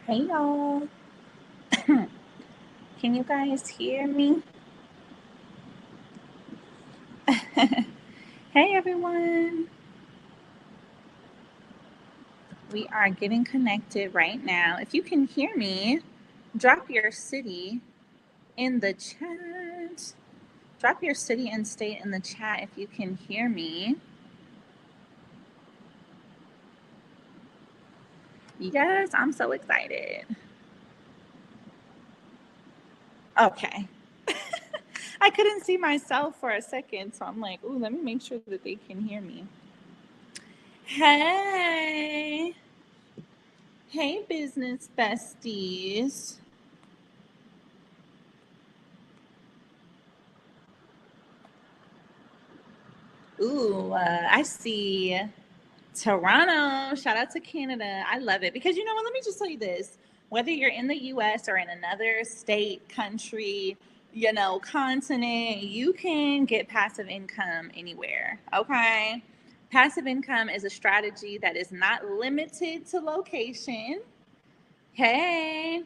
Hey y'all. Can you guys hear me? Hey everyone. We are getting connected right now. If you can hear me, drop your city in the chat. Drop your city and state in the chat if you can hear me. Yes, I'm so excited. Okay. I couldn't see myself for a second, so I'm like, ooh, let me make sure that they can hear me. Hey. Hey, business besties. Ooh, I see Toronto. Shout out to Canada. I love it because you know what? Let me just tell you this. Whether you're in the US or in another state, country, continent, you can get passive income anywhere. Okay. Passive income is a strategy that is not limited to location. Hey.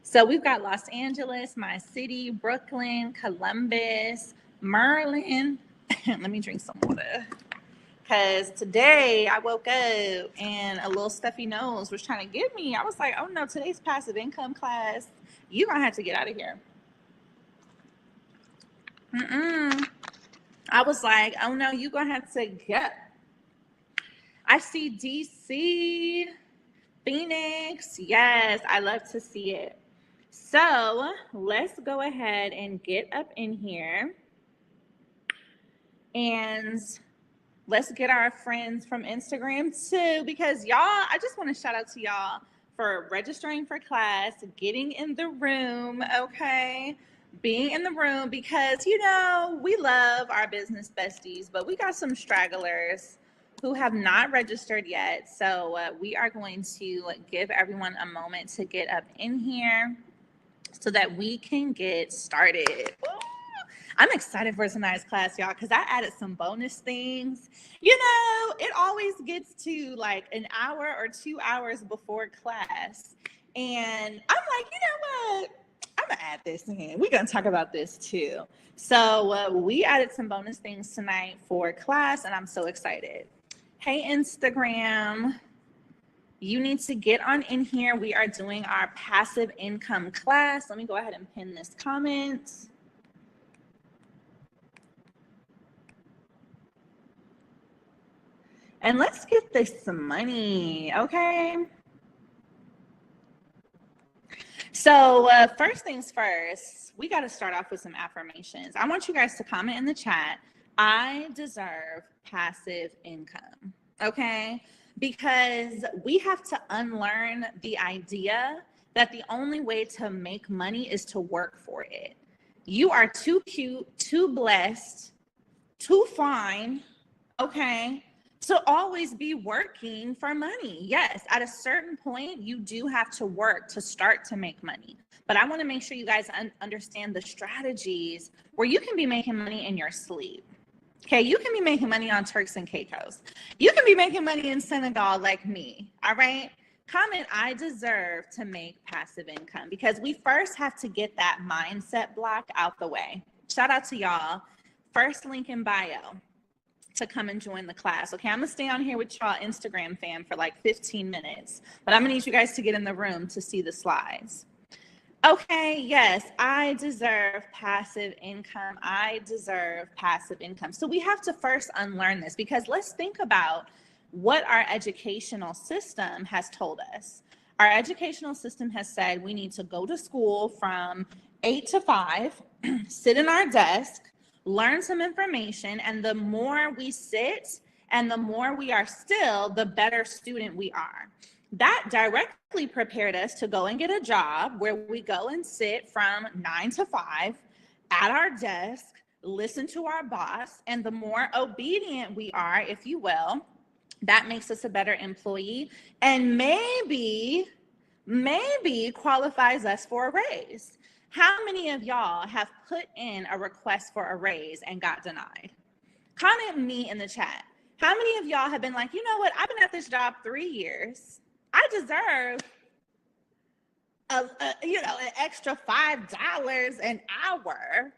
So we've got Los Angeles, my city, Brooklyn, Columbus, Maryland. Let me drink some water. Because today I woke up and a little stuffy nose was trying to get me. I was like, oh no, today's passive income class. You're going to have to get out of here. I was like, oh no, you're going to have to get. I see DC, Phoenix. Yes, I love to see it. So let's go ahead and get up in here. And let's get our friends from Instagram too, because y'all, I just want to shout out to y'all for registering for class, getting in the room, okay? Being in the room because, we love our business besties, but we got some stragglers who have not registered yet. So we are going to give everyone a moment to get up in here so that we can get started. I'm excited for tonight's class, y'all, because I added some bonus things. It always gets to like an hour or 2 hours before class. And I'm like, you know what? I'm going to add this in. We're going to talk about this too. So we added some bonus things tonight for class, and I'm so excited. Hey, Instagram. You need to get on in here. We are doing our passive income class. Let me go ahead and pin this comment. And let's get this money, okay? So first things first, we got to start off with some affirmations. I want you guys to comment in the chat, I deserve passive income, okay? Because we have to unlearn the idea that the only way to make money is to work for it. You are too cute, too blessed, too fine, okay, to always be working for money. Yes, at a certain point, you do have to work to start to make money. But I want to make sure you guys understand the strategies where you can be making money in your sleep. Okay, you can be making money on Turks and Caicos. You can be making money in Senegal like me, all right? Comment, I deserve to make passive income, because we first have to get that mindset block out the way. Shout out to y'all. First link in bio to come and join the class. Okay, I'm gonna stay on here with y'all Instagram fam for like 15 minutes, but I'm gonna need you guys to get in the room to see the slides. Okay, yes, I deserve passive income. I deserve passive income. So we have to first unlearn this, because let's think about what our educational system has told us. Our educational system has said we need to go to school from 8 to 5, sit in our desk, learn some information, and the more we sit and the more we are still, the better student we are. That directly prepared us to go and get a job where we go and sit from 9 to 5 at our desk, listen to our boss, and the more obedient we are, if you will, that makes us a better employee and maybe qualifies us for a raise. How many of y'all have put in a request for a raise and got denied? Comment me in the chat. How many of y'all have been like, you know what? I've been at this job 3 years. I deserve an extra $5 an hour,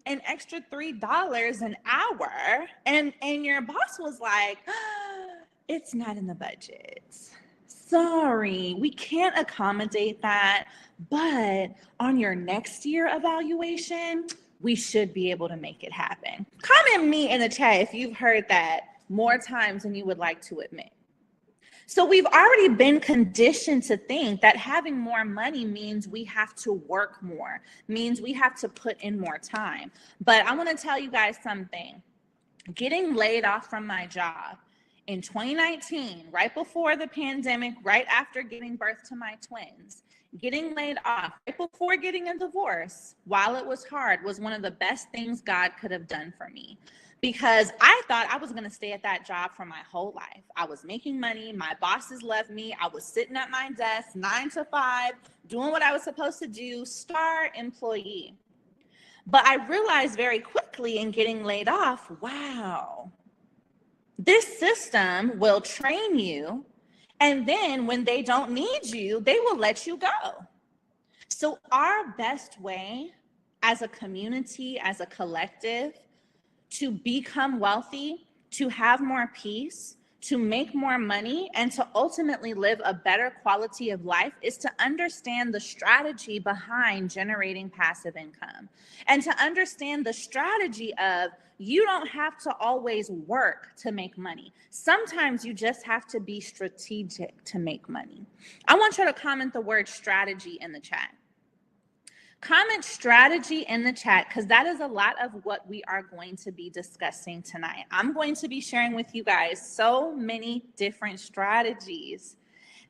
an extra $3 an hour, and your boss was like, it's not in the budget. Sorry, we can't accommodate that, but on your next year evaluation, we should be able to make it happen. Comment me in the chat if you've heard that more times than you would like to admit. So we've already been conditioned to think that having more money means we have to work more, means we have to put in more time. But I want to tell you guys something. Getting laid off from my job in 2019, right before the pandemic, right after giving birth to my twins, getting laid off right before getting a divorce, while it was hard, was one of the best things God could have done for me. Because I thought I was going to stay at that job for my whole life. I was making money. My bosses loved me. I was sitting at my desk 9 to 5, doing what I was supposed to do, star employee. But I realized very quickly in getting laid off, wow, this system will train you. And then when they don't need you, they will let you go. So our best way as a community, as a collective, to become wealthy, to have more peace, to make more money, and to ultimately live a better quality of life is to understand the strategy behind generating passive income, and to understand the strategy of you don't have to always work to make money. Sometimes you just have to be strategic to make money. I want you to comment the word strategy in the chat. Comment strategy in the chat, because that is a lot of what we are going to be discussing tonight. I'm going to be sharing with you guys so many different strategies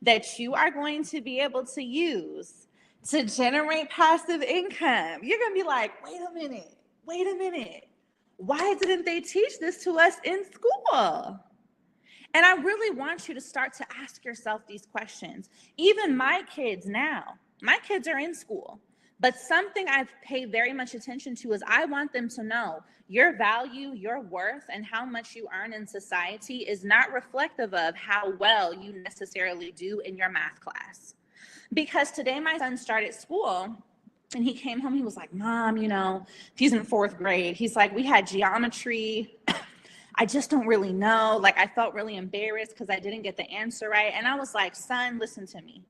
that you are going to be able to use to generate passive income. You're going to be like, wait a minute. Why didn't they teach this to us in school? And I really want you to start to ask yourself these questions. Even my kids now, my kids are in school. But something I've paid very much attention to is I want them to know your value, your worth, and how much you earn in society is not reflective of how well you necessarily do in your math class. Because today my son started school and he came home, he was like, Mom, he's in 4th grade. He's like, we had geometry. I just don't really know. Like, I felt really embarrassed because I didn't get the answer right. And I was like, son, listen to me.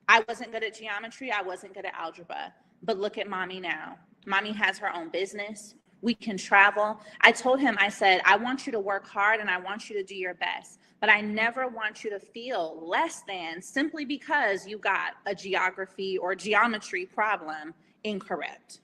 I wasn't good at geometry. I wasn't good at algebra. But look at mommy now. Mommy has her own business. We can travel. I told him, I said, I want you to work hard and I want you to do your best. But I never want you to feel less than simply because you got a geography or geometry problem incorrect.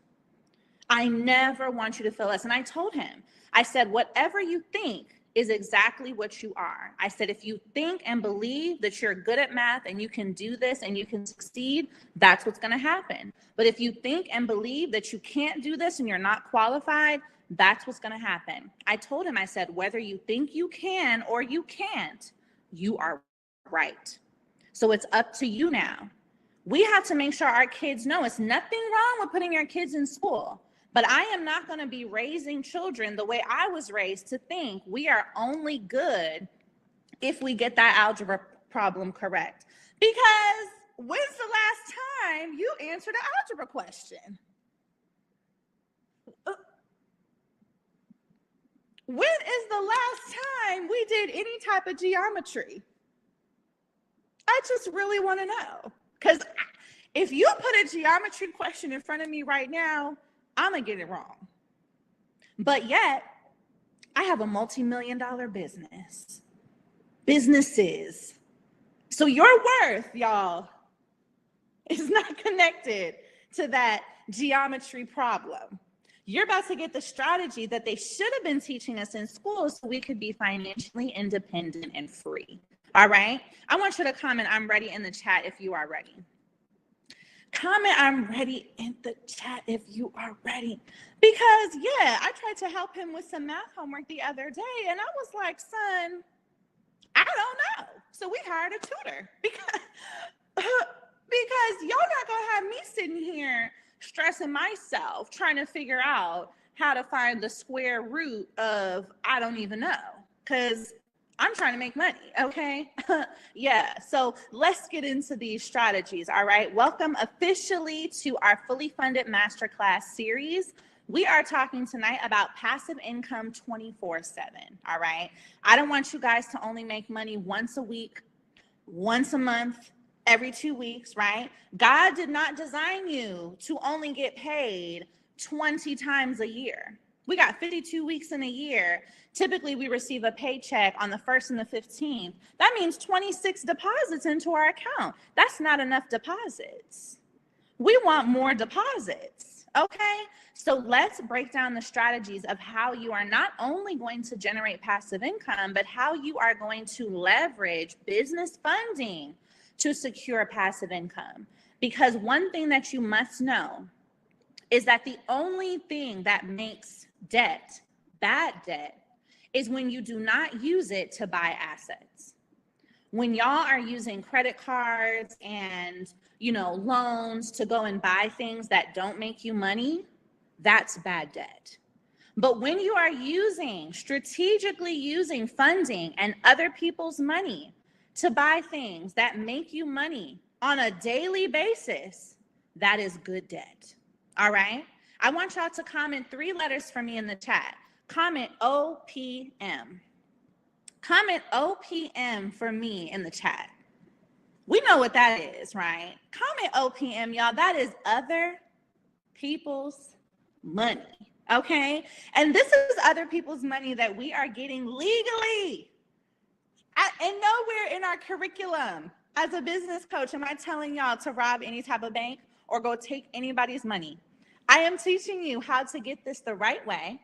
I never want you to feel less. And I told him, I said, whatever you think is exactly what you are. I said, if you think and believe that you're good at math and you can do this and you can succeed, that's what's going to happen. But if you think and believe that you can't do this and you're not qualified, that's what's going to happen. I told him, I said, whether you think you can or you can't, you are right. So it's up to you now. We have to make sure our kids know it's nothing wrong with putting your kids in school. But I am not going to be raising children the way I was raised to think we are only good if we get that algebra problem correct. Because when's the last time you answered an algebra question? When is the last time we did any type of geometry? I just really want to know. Because if you put a geometry question in front of me right now, I'm going to get it wrong. But yet, I have a multi-million-dollar businesses. So your worth, y'all, is not connected to that geometry problem. You're about to get the strategy that they should have been teaching us in school so we could be financially independent and free. All right? I want you to comment, I'm ready in the chat if you are ready. Comment, I'm ready in the chat if you are ready. Because, yeah, I tried to help him with some math homework the other day, and I was like, son, I don't know. So we hired a tutor because y'all not going to have me sitting here stressing myself trying to figure out how to find the square root of I don't even know. Because I'm trying to make money, okay? Yeah, so let's get into these strategies, all right? Welcome officially to our Fully Funded Masterclass series. We are talking tonight about passive income 24/7, all right? I don't want you guys to only make money once a week, once a month, every 2 weeks, right? God did not design you to only get paid 20 times a year. We got 52 weeks in a year. Typically, we receive a paycheck on the 1st and the 15th. That means 26 deposits into our account. That's not enough deposits. We want more deposits, okay? So let's break down the strategies of how you are not only going to generate passive income, but how you are going to leverage business funding to secure passive income. Because one thing that you must know is that the only thing that makes debt bad debt is when you do not use it to buy assets. When y'all are using credit cards and, loans to go and buy things that don't make you money, that's bad debt. But when you are strategically using funding and other people's money to buy things that make you money on a daily basis, that is good debt. All right? I want y'all to comment 3 letters for me in the chat. Comment OPM. Comment OPM for me in the chat. We know what that is, right? Comment OPM, y'all. That is other people's money, okay? And this is other people's money that we are getting legally. And nowhere in our curriculum as a business coach am I telling y'all to rob any type of bank or go take anybody's money. I am teaching you how to get this the right way,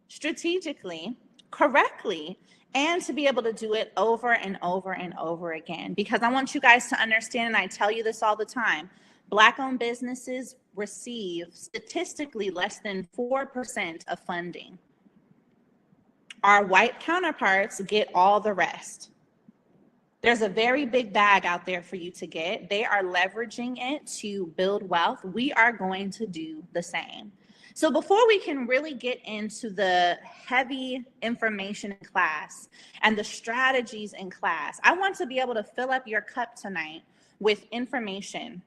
strategically, correctly, and to be able to do it over and over and over again. Because I want you guys to understand, and I tell you this all the time, Black-owned businesses receive statistically less than 4% of funding. Our white counterparts get all the rest. There's a very big bag out there for you to get. They are leveraging it to build wealth. We are going to do the same. So before we can really get into the heavy information in class and the strategies in class, I want to be able to fill up your cup tonight with information,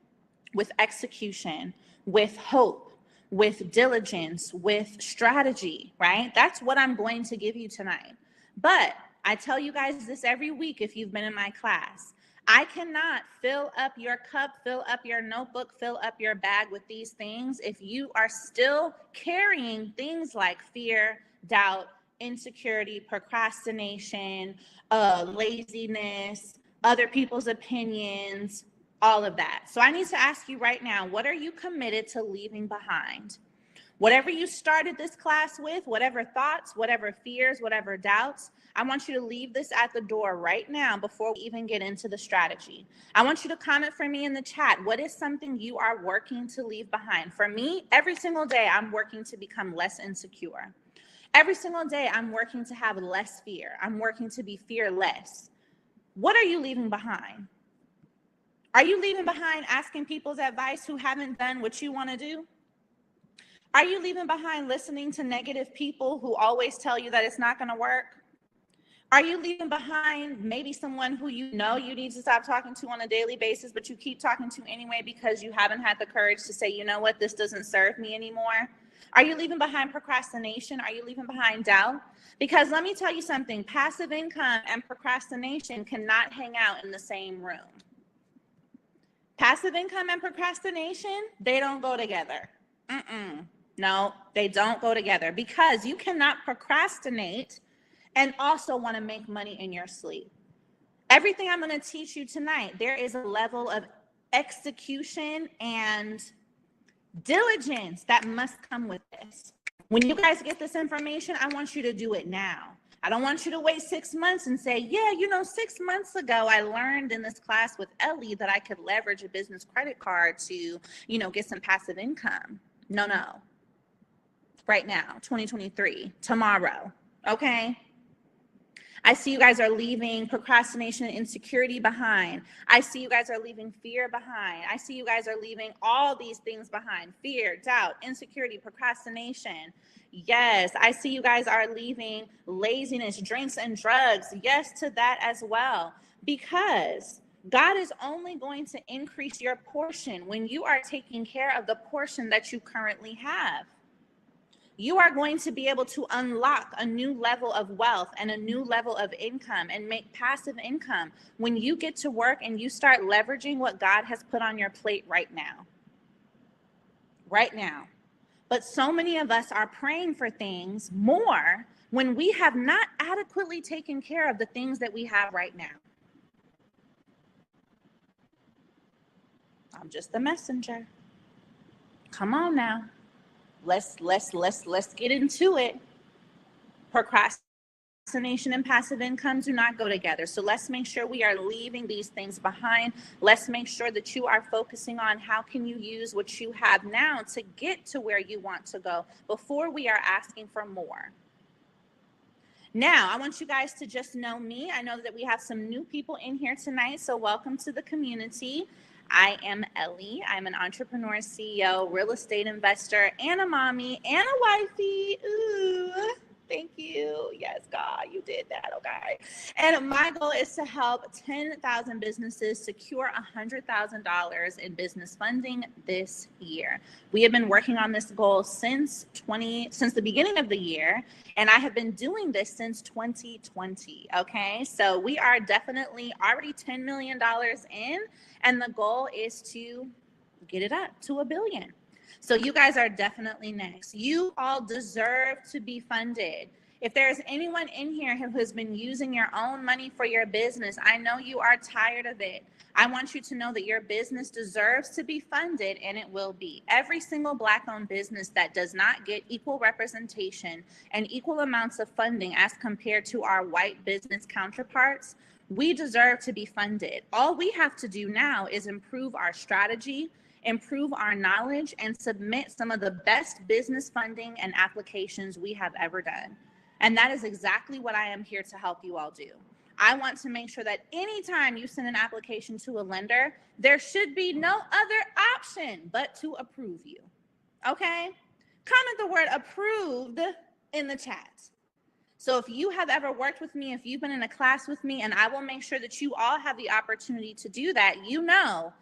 with execution, with hope, with diligence, with strategy, right? That's what I'm going to give you tonight. But I tell you guys this every week if you've been in my class. I cannot fill up your cup, fill up your notebook, fill up your bag with these things if you are still carrying things like fear, doubt, insecurity, procrastination, laziness, other people's opinions, all of that. So I need to ask you right now, what are you committed to leaving behind? Whatever you started this class with, whatever thoughts, whatever fears, whatever doubts, I want you to leave this at the door right now before we even get into the strategy. I want you to comment for me in the chat. What is something you are working to leave behind? For me, every single day, I'm working to become less insecure. Every single day, I'm working to have less fear. I'm working to be fearless. What are you leaving behind? Are you leaving behind asking people's advice who haven't done what you want to do? Are you leaving behind listening to negative people who always tell you that it's not going to work? Are you leaving behind maybe someone who you know you need to stop talking to on a daily basis, but you keep talking to anyway because you haven't had the courage to say, you know what, this doesn't serve me anymore? Are you leaving behind procrastination? Are you leaving behind doubt? Because let me tell you something, passive income and procrastination cannot hang out in the same room. Passive income and procrastination, they don't go together. No, they don't go together because you cannot procrastinate and also want to make money in your sleep. Everything I'm going to teach you tonight, there is a level of execution and diligence that must come with this. When you guys get this information, I want you to do it now. I don't want you to wait 6 months and say, yeah, 6 months ago, I learned in this class with Ellie that I could leverage a business credit card to, get some passive income. No. Right now, 2023, tomorrow, okay? I see you guys are leaving procrastination and insecurity behind. I see you guys are leaving fear behind. I see you guys are leaving all these things behind. Fear, doubt, insecurity, procrastination. Yes, I see you guys are leaving laziness, drinks, and drugs. Yes to that as well. Because God is only going to increase your portion when you are taking care of the portion that you currently have. You are going to be able to unlock a new level of wealth and a new level of income and make passive income when you get to work and you start leveraging what God has put on your plate right now. Right now. But so many of us are praying for things more when we have not adequately taken care of the things that we have right now. I'm just the messenger. Come on now. Let's get into it. Procrastination and passive income do not go together. So let's make sure we are leaving these things behind. Let's make sure that you are focusing on how can you use what you have now to get to where you want to go before we are asking for more. Now, I want you guys to just know me. I know that we have some new people in here tonight, so welcome to the community. I am Ellie. I'm an entrepreneur, CEO, real estate investor, and a mommy, and a wifey. Ooh, thank you. Yes, God, you did that, okay? And my goal is to help 10,000 businesses secure $100,000 in business funding this year. We have been working on this goal since the beginning of the year, and I have been doing this since 2020, okay? So we are definitely already $10 million in, and the goal is to get it up to $1 billion. So you guys are definitely next. You all deserve to be funded. If there's anyone in here who has been using your own money for your business, I know you are tired of it. I want you to know that your business deserves to be funded, and it will be. Every single Black-owned business that does not get equal representation and equal amounts of funding as compared to our white business counterparts, we deserve to be funded. All we have to do now is improve our strategy, improve our knowledge, and submit some of the best business funding and applications we have ever done. And that is exactly what I am here to help you all do. I want to make sure that anytime you send an application to a lender, there should be no other option but to approve you. Okay? Comment the word approved in the chat. So if you have ever worked with me, if you've been in a class with me, and I will make sure that you all have the opportunity to do that, you know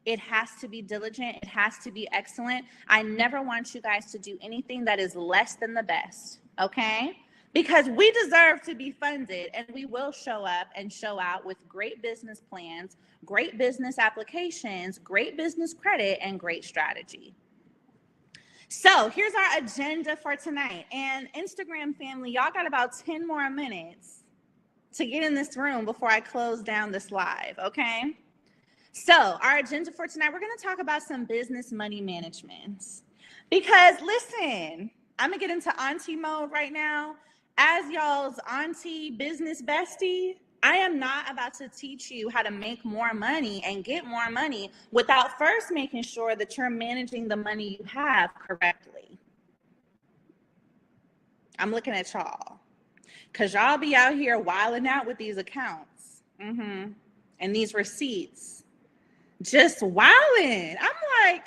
it has to be diligent. It has to be excellent. I never want you guys to do anything that is less than the best, okay? Because we deserve to be funded, and we will show up and show out with great business plans, great business applications, great business credit, and great strategy. So here's our agenda for tonight. And Instagram family, y'all got about 10 more minutes to get in this room before I close down this live, okay? So our agenda for tonight, we're going to talk about some business money management. Because listen, I'm going to get into auntie mode right now. As y'all's auntie business bestie, I am not about to teach you how to make more money and get more money without first making sure that you're managing the money you have correctly. I'm looking at y'all because y'all be out here wilding out with these accounts and these receipts. Just wilding. I'm like,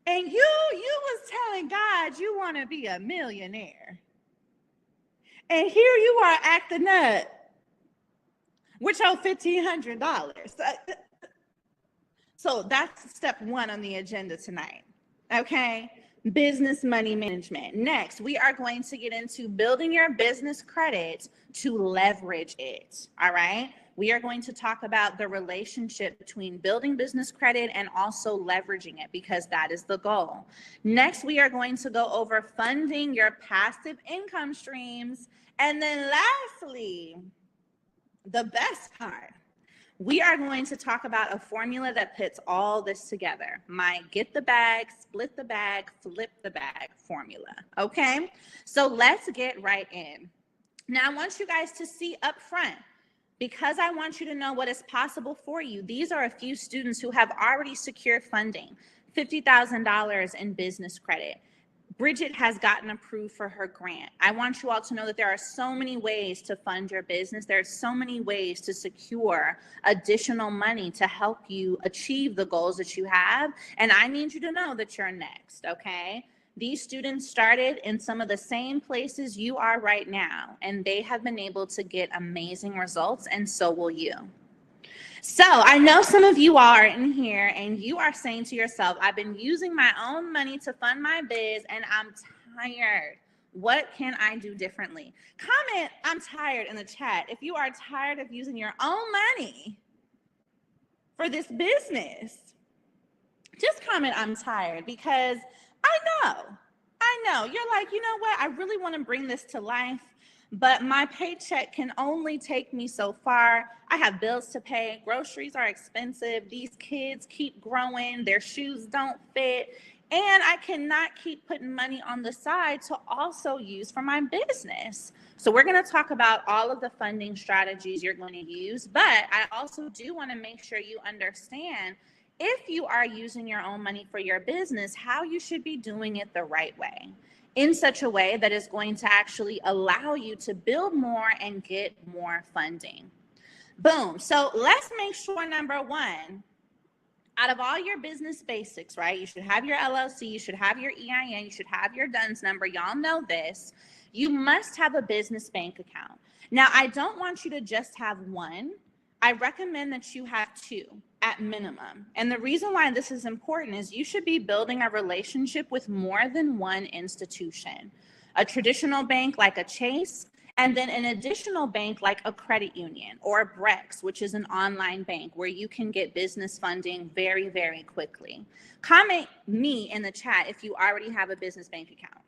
and you was telling God you want to be a millionaire. And here you are acting up with your $1,500. So that's step one on the agenda tonight. Okay. Business money management. Next, we are going to get into building your business credit to leverage it. All right. We are going to talk about the relationship between building business credit and also leveraging it, because that is the goal. Next, we are going to go over funding your passive income streams. And then lastly, the best part, we are going to talk about a formula that puts all this together. My get the bag, split the bag, flip the bag formula. Okay, so let's get right in. Now, I want you guys to see up front, because I want you to know what is possible for you. These are a few students who have already secured funding, $50,000 in business credit. Bridget has gotten approved for her grant. I want you all to know that there are so many ways to fund your business. There are so many ways to secure additional money to help you achieve the goals that you have. And I need you to know that you're next, okay? These students started in some of the same places you are right now, and they have been able to get amazing results, and so will you. So I know some of you are in here and you are saying to yourself, I've been using my own money to fund my biz and I'm tired. What can I do differently? Comment, I'm tired in the chat if you are tired of using your own money for this business. Just comment, I'm tired, because I know. You're like, you know what? I really want to bring this to life, but my paycheck can only take me so far. I have bills to pay. Groceries are expensive. These kids keep growing. Their shoes don't fit. And I cannot keep putting money on the side to also use for my business. So we're going to talk about all of the funding strategies you're going to use, but I also do want to make sure you understand, if you are using your own money for your business, how you should be doing it the right way, in such a way that is going to actually allow you to build more and get more funding. Boom. So let's make sure, number one, out of all your business basics, right? You should have your LLC, you should have your EIN, you should have your DUNS number. Y'all know this. You must have a business bank account. Now, I don't want you to just have one. I recommend that you have two at minimum. And the reason why this is important is you should be building a relationship with more than one institution. A traditional bank like a Chase, and then an additional bank like a credit union or Brex, which is an online bank where you can get business funding very, very quickly. Comment me in the chat if you already have a business bank account.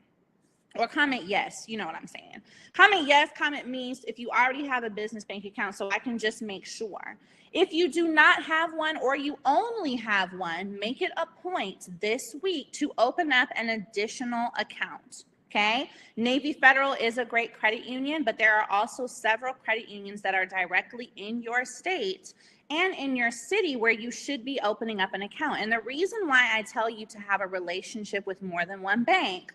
Or comment yes, you know what I'm saying. Comment yes, comment me if you already have a business bank account so I can just make sure. If you do not have one or you only have one, make it a point this week to open up an additional account, okay? Navy Federal is a great credit union, but there are also several credit unions that are directly in your state and in your city where you should be opening up an account. And the reason why I tell you to have a relationship with more than one bank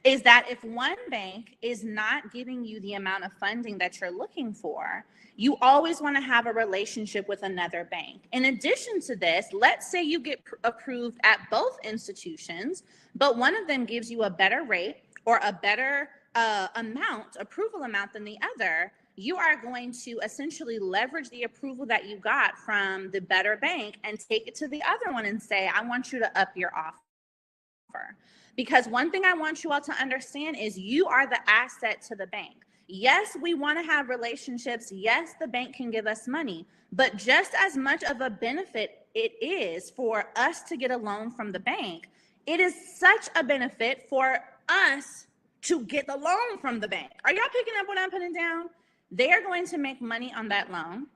is that if one bank is not giving you the amount of funding that you're looking for, you always want to have a relationship with another bank. In addition to this, let's say you get approved at both institutions, but one of them gives you a better rate or a better approval amount than the other. You are going to essentially leverage the approval that you got from the better bank and take it to the other one and say, I want you to up your offer. Because one thing I want you all to understand is you are the asset to the bank. Yes, we want to have relationships. Yes, the bank can give us money, but just as much of a benefit it is for us to get a loan from the bank, it is such a benefit for us to get the loan from the bank. Are y'all picking up what I'm putting down? They are going to make money on that loan.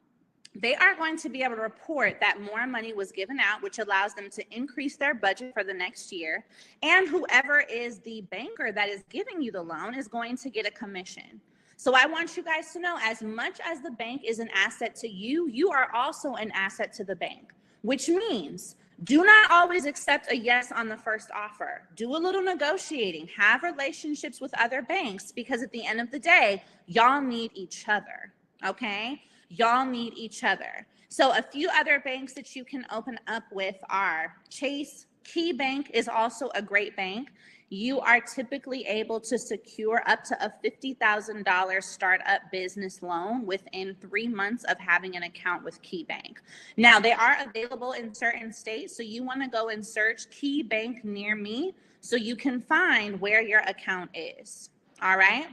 They are going to be able to report that more money was given out, which allows them to increase their budget for the next year. And whoever is the banker that is giving you the loan is going to get a commission. So I want you guys to know, as much as the bank is an asset to you, you are also an asset to the bank, which means do not always accept a yes on the first offer. Do a little negotiating, have relationships with other banks, because at the end of the day, y'all need each other, okay? Y'all need each other. So a few other banks that you can open up with are Chase. Key Bank is also a great bank. You are typically able to secure up to a $50,000 startup business loan within 3 months of having an account with Key Bank. Now, they are available in certain states, so you want to go and search Key Bank near me so you can find where your account is. All right?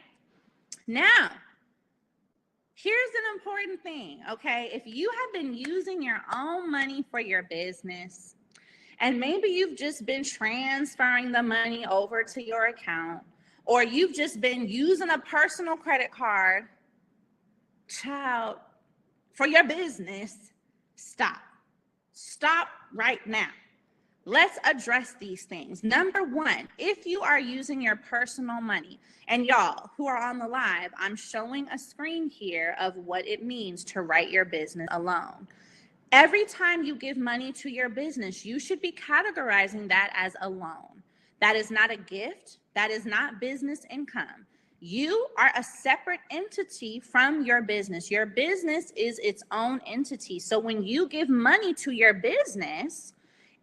Now, here's an important thing, okay? If you have been using your own money for your business, and maybe you've just been transferring the money over to your account, or you've just been using a personal credit card, child, for your business, stop. Stop right now. Let's address these things. Number one, if you are using your personal money, and y'all who are on the live, I'm showing a screen here of what it means to write your business a loan. Every time you give money to your business, you should be categorizing that as a loan. That is not a gift. That is not business income. You are a separate entity from your business. Your business is its own entity. So when you give money to your business,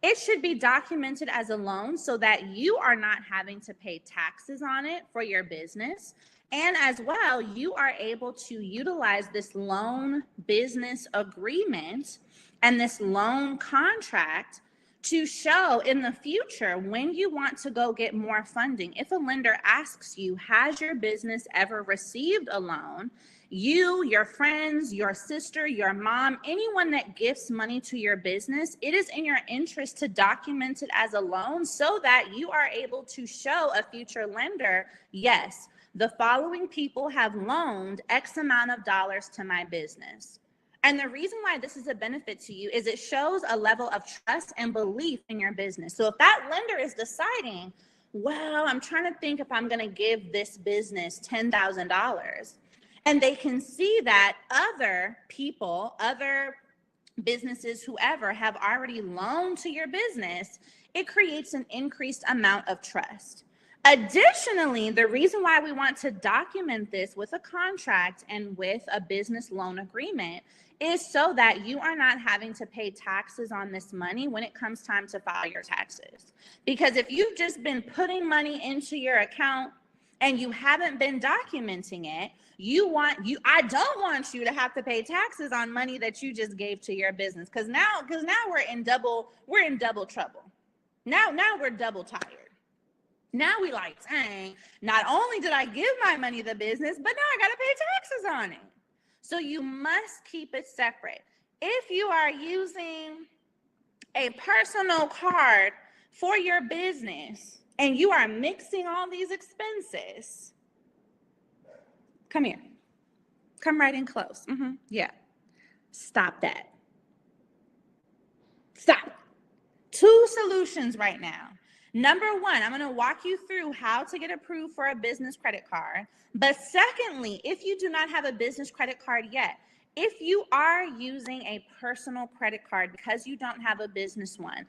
it should be documented as a loan so that you are not having to pay taxes on it for your business. And as well, you are able to utilize this loan business agreement and this loan contract to show in the future when you want to go get more funding. If a lender asks you, has your business ever received a loan? You, your friends, your sister, your mom, anyone that gifts money to your business, it is in your interest to document it as a loan so that you are able to show a future lender, yes, the following people have loaned X amount of dollars to my business. And the reason why this is a benefit to you is it shows a level of trust and belief in your business. So if that lender is deciding, well, I'm trying to think if I'm going to give this business $10,000, and they can see that other people, other businesses, whoever have already loaned to your business, it creates an increased amount of trust. Additionally, the reason why we want to document this with a contract and with a business loan agreement is so that you are not having to pay taxes on this money when it comes time to file your taxes. Because if you've just been putting money into your account and you haven't been documenting it, I don't want you to have to pay taxes on money that you just gave to your business. Because now we're in double trouble. Now we're double tired. Now we like, dang, not only did I give my money to the business, but now I got to pay taxes on it. So you must keep it separate. If you are using a personal card for your business and you are mixing all these expenses, come here. Come right in close. Yeah. Stop that. Stop. 2 solutions right now. Number 1, I'm going to walk you through how to get approved for a business credit card. But secondly, if you do not have a business credit card yet, if you are using a personal credit card because you don't have a business one,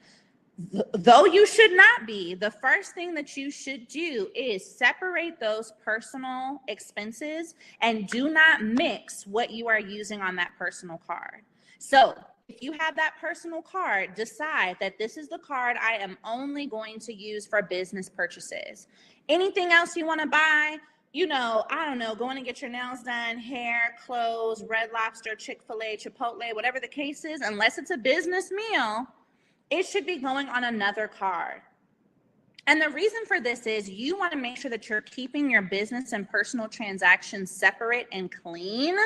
though you should not be, the first thing that you should do is separate those personal expenses and do not mix what you are using on that personal card. So if you have that personal card, decide that this is the card I am only going to use for business purchases. Anything else you want to buy, I don't know, going to get your nails done, hair, clothes, Red Lobster, Chick-fil-A, Chipotle, whatever the case is, unless it's a business meal, it should be going on another card. And the reason for this is you want to make sure that you're keeping your business and personal transactions separate and clean,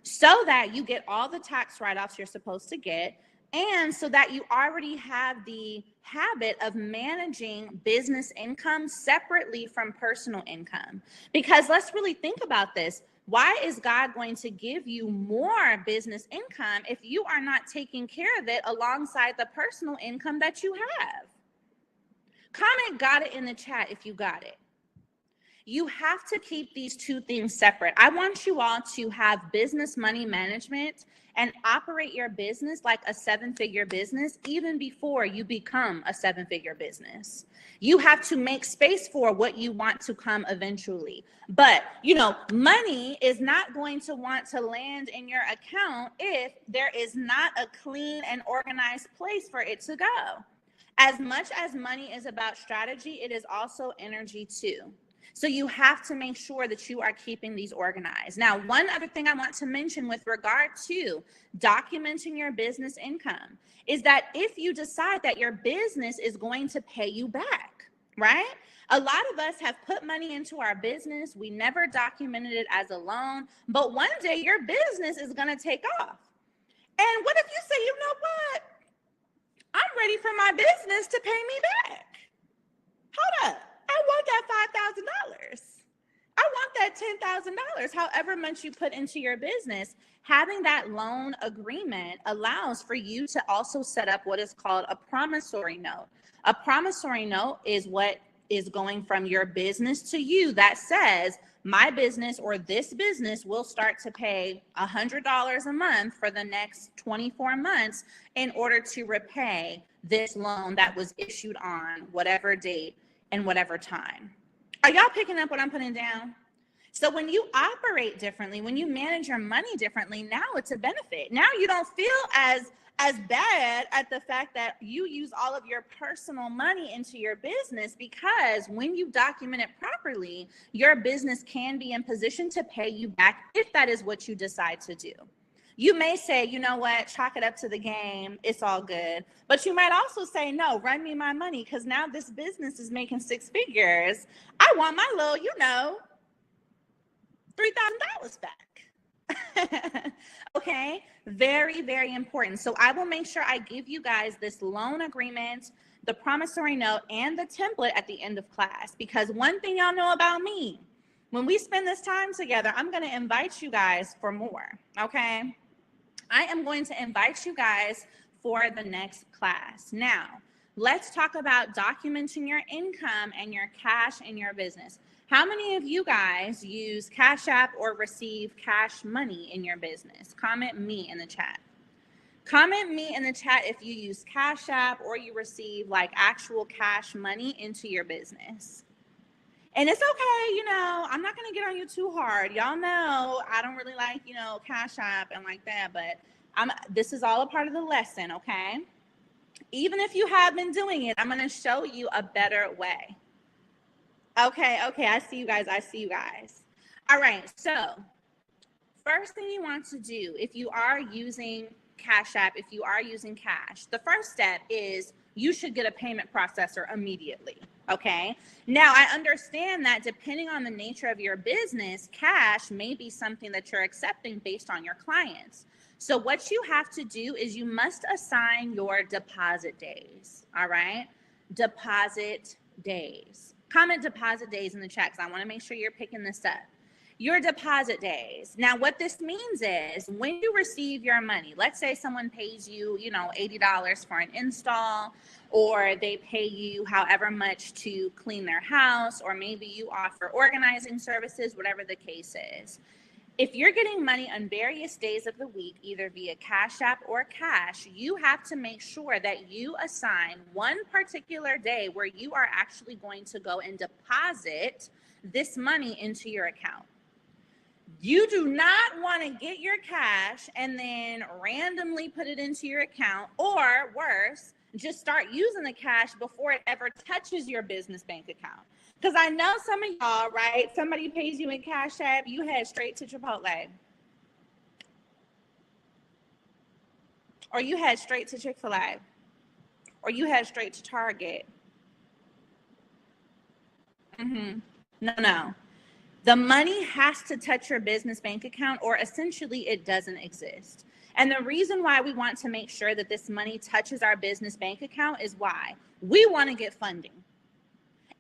so that you get all the tax write-offs you're supposed to get, and so that you already have the habit of managing business income separately from personal income. Because let's really think about this. Why is God going to give you more business income if you are not taking care of it alongside the personal income that you have? Comment "got it" in the chat if you got it. You have to keep these 2 things separate. I want you all to have business money management and operate your business like a 7-figure business even before you become a 7-figure business. You have to make space for what you want to come eventually. But, money is not going to want to land in your account if there is not a clean and organized place for it to go. As much as money is about strategy, it is also energy too. So you have to make sure that you are keeping these organized. Now, one other thing I want to mention with regard to documenting your business income is that if you decide that your business is going to pay you back, right? A lot of us have put money into our business. We never documented it as a loan, but one day your business is going to take off. And what if you say, you know what? I'm ready for my business to pay me back. Hold up. I want that $5,000. I want that $10,000. However much you put into your business, having that loan agreement allows for you to also set up what is called a promissory note. A promissory note is what is going from your business to you that says, my business or this business will start to pay $100 a month for the next 24 months in order to repay this loan that was issued on whatever date in whatever time. Are y'all picking up what I'm putting down? So when you operate differently, when you manage your money differently, now it's a benefit. Now you don't feel as bad at the fact that you use all of your personal money into your business, because when you document it properly, your business can be in position to pay you back if that is what you decide to do. You may say, you know what, chalk it up to the game, it's all good. But you might also say, no, run me my money, because now this business is making 6 figures. I want my little, $3,000 back. Okay, very, very important. So I will make sure I give you guys this loan agreement, the promissory note, and the template at the end of class, because one thing y'all know about me, when we spend this time together, I'm going to invite you guys for more. Okay, I am going to invite you guys for the next class. Now, let's talk about documenting your income and your cash in your business. How many of you guys use Cash App or receive cash money in your business? Comment me in the chat. Comment me in the chat if you use Cash App or you receive like actual cash money into your business. And it's okay, I'm not going to get on you too hard. Y'all know I don't really like, Cash App and like that, but this is all a part of the lesson, okay? Even if you have been doing it, I'm going to show you a better way. Okay, I see you guys. All right, so first thing you want to do, if you are using Cash App, if you are using cash, the first step is you should get a payment processor immediately, okay? Now, I understand that depending on the nature of your business, cash may be something that you're accepting based on your clients. So what you have to do is you must assign your deposit days, all right? Deposit days. Comment deposit days in the chat, because I want to make sure you're picking this up. Your deposit days. Now, what this means is when you receive your money, let's say someone pays you, $80 for an install, or they pay you however much to clean their house, or maybe you offer organizing services, whatever the case is. If you're getting money on various days of the week, either via Cash App or cash, you have to make sure that you assign one particular day where you are actually going to go and deposit this money into your account. You do not want to get your cash and then randomly put it into your account, or worse, just start using the cash before it ever touches your business bank account. Because I know some of y'all, right? Somebody pays you in Cash App, you head straight to Chipotle. Or you head straight to Chick-fil-A. Or you head straight to Target. No. The money has to touch your business bank account, or essentially it doesn't exist. And the reason why we want to make sure that this money touches our business bank account is why we want to get funding.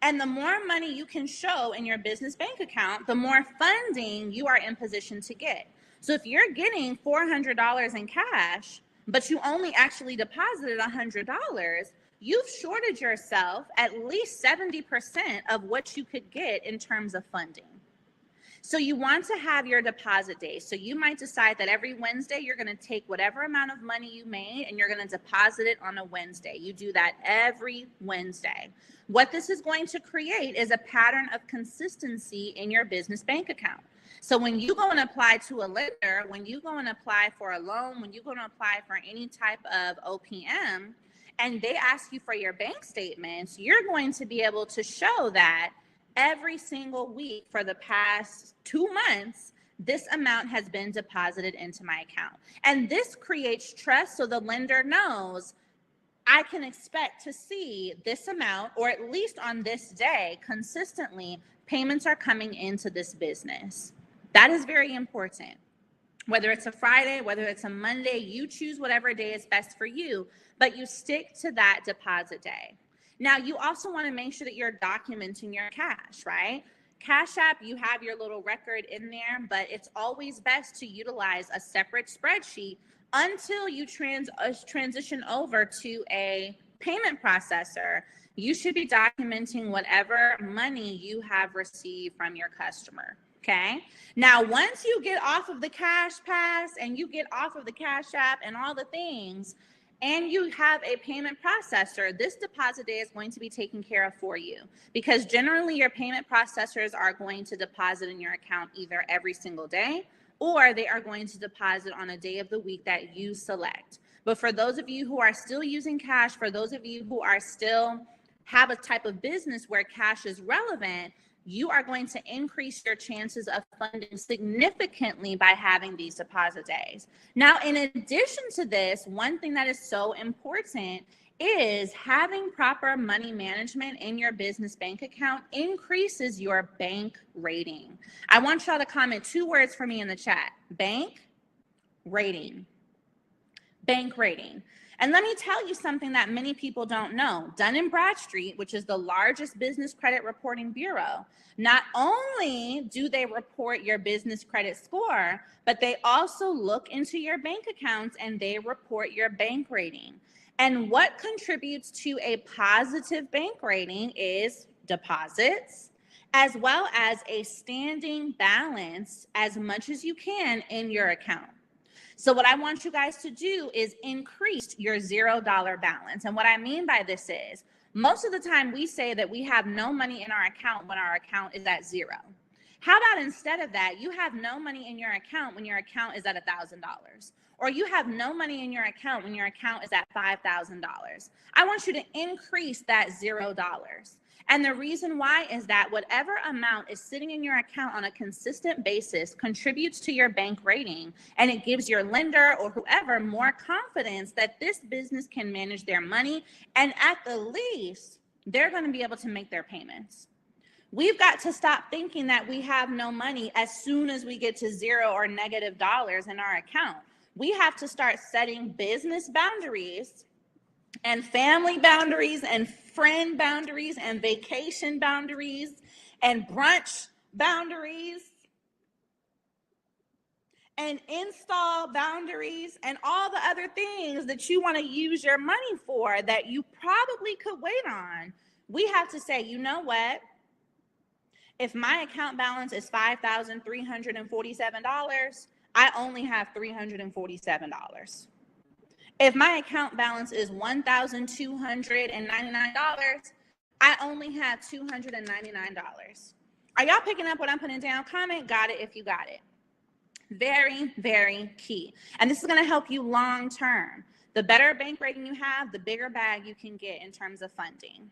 And the more money you can show in your business bank account, the more funding you are in position to get. So if you're getting $400 in cash, but you only actually deposited $100, you've shorted yourself at least 70% of what you could get in terms of funding. So you want to have your deposit days. So you might decide that every Wednesday you're going to take whatever amount of money you made and you're going to deposit it on a Wednesday. You do that every Wednesday. What this is going to create is a pattern of consistency in your business bank account. So when you go and apply to a lender, when you go and apply for a loan, when you go and apply for any type of OPM, and they ask you for your bank statements, you're going to be able to show that every single week for the past 2 months, this amount has been deposited into my account. And this creates trust, so the lender knows I can expect to see this amount, or at least on this day, consistently, payments are coming into this business. That is very important. Whether it's a Friday, whether it's a Monday, you choose whatever day is best for you, but you stick to that deposit day. Now, you also want to make sure that you're documenting your cash, right? Cash App, you have your little record in there, but it's always best to utilize a separate spreadsheet until you transition over to a payment processor. You should be documenting whatever money you have received from your customer, okay? Now, once you get off of the Cash Pass and you get off of the Cash App and all the things, and you have a payment processor, this deposit day is going to be taken care of for you, because generally your payment processors are going to deposit in your account either every single day, or they are going to deposit on a day of the week that you select. But for those of you who are still using cash, for those of you who are still have a type of business where cash is relevant, you are going to increase your chances of funding significantly by having these deposit days. Now, in addition to this, one thing that is so important is having proper money management in your business bank account increases your bank rating. I want y'all to comment 2 words for me in the chat: bank rating. Bank rating. And let me tell you something that many people don't know. Dun & Bradstreet, which is the largest business credit reporting bureau, not only do they report your business credit score, but they also look into your bank accounts and they report your bank rating. And what contributes to a positive bank rating is deposits, as well as a standing balance as much as you can in your account. So what I want you guys to do is increase your $0 balance. And what I mean by this is, most of the time we say that we have no money in our account when our account is at 0. How about instead of that, you have no money in your account when your account is at $1,000, or you have no money in your account when your account is at $5,000. I want you to increase that $0. And the reason why is that whatever amount is sitting in your account on a consistent basis contributes to your bank rating, and it gives your lender or whoever more confidence that this business can manage their money, and at the least, they're going to be able to make their payments. We've got to stop thinking that we have no money as soon as we get to 0 or negative dollars in our account. We have to start setting business boundaries and family boundaries and friend boundaries and vacation boundaries and brunch boundaries and install boundaries and all the other things that you want to use your money for that you probably could wait on. We have to say, you know what? If my account balance is $5,347, I only have $347. If my account balance is $1,299, I only have $299. Are y'all picking up what I'm putting down? Comment got it if you got it. Very, very key. And this is going to help you long term. The better bank rating you have, the bigger bag you can get in terms of funding.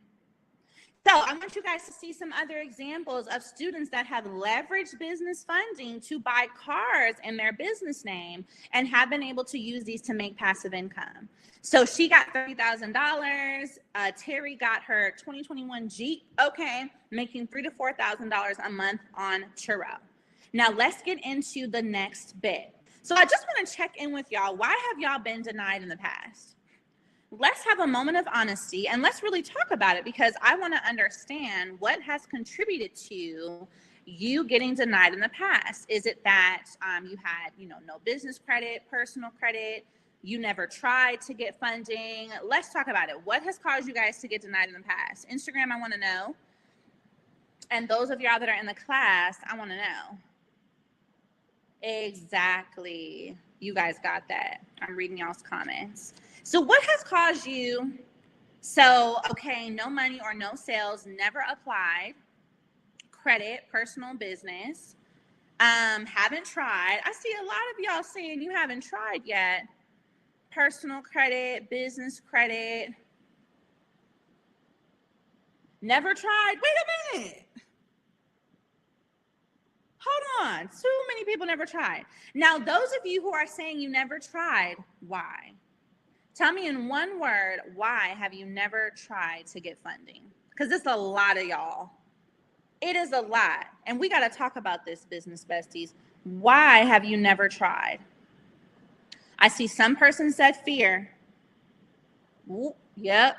So I want you guys to see some other examples of students that have leveraged business funding to buy cars in their business name and have been able to use these to make passive income. So she got $30,000. Terry got her 2021 Jeep, okay, making $3,000 to $4,000 a month on Turo. Now let's get into the next bit. So I just want to check in with y'all. Why have y'all been denied in the past? Let's have a moment of honesty and let's really talk about it, because I want to understand what has contributed to you getting denied in the past. Is it that you had, no business credit, personal credit, you never tried to get funding? Let's talk about it. What has caused you guys to get denied in the past? Instagram, I want to know. And those of y'all that are in the class, I want to know. Exactly. You guys got that. I'm reading y'all's comments. So what has caused you? So, okay, no money or no sales, never applied. Credit, personal, business. Haven't tried. I see a lot of y'all saying you haven't tried yet. Personal credit, business credit. Never tried. Wait a minute. Hold on. Too many people never tried. Now, those of you who are saying you never tried, why? Tell me in one word, why have you never tried to get funding? Because it's a lot of y'all. It is a lot. And we got to talk about this, business besties. Why have you never tried? I see some person said fear. Ooh, yep.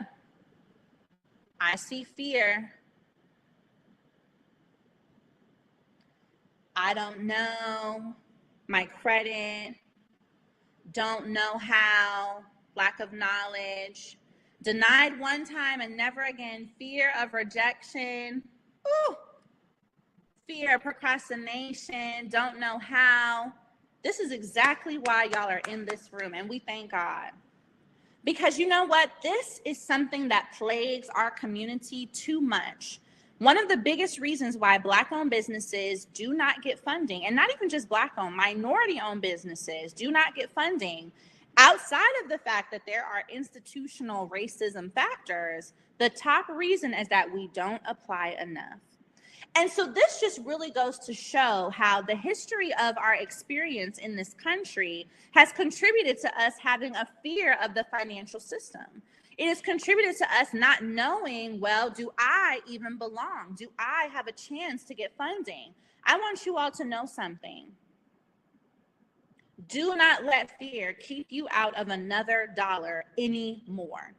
I see fear. I don't know. My credit. Don't know how. Lack of knowledge, denied one time and never again, fear of rejection, ooh, fear of procrastination, don't know how. This is exactly why y'all are in this room, and we thank God. Because you know what? This is something that plagues our community too much. One of the biggest reasons why Black-owned businesses do not get funding, and not even just Black-owned, minority-owned businesses do not get funding, outside of the fact that there are institutional racism factors, the top reason is that we don't apply enough. And so this just really goes to show how the history of our experience in this country has contributed to us having a fear of the financial system. It has contributed to us not knowing, well, do I even belong? Do I have a chance to get funding? I want you all to know something. Do not let fear keep you out of another dollar anymore.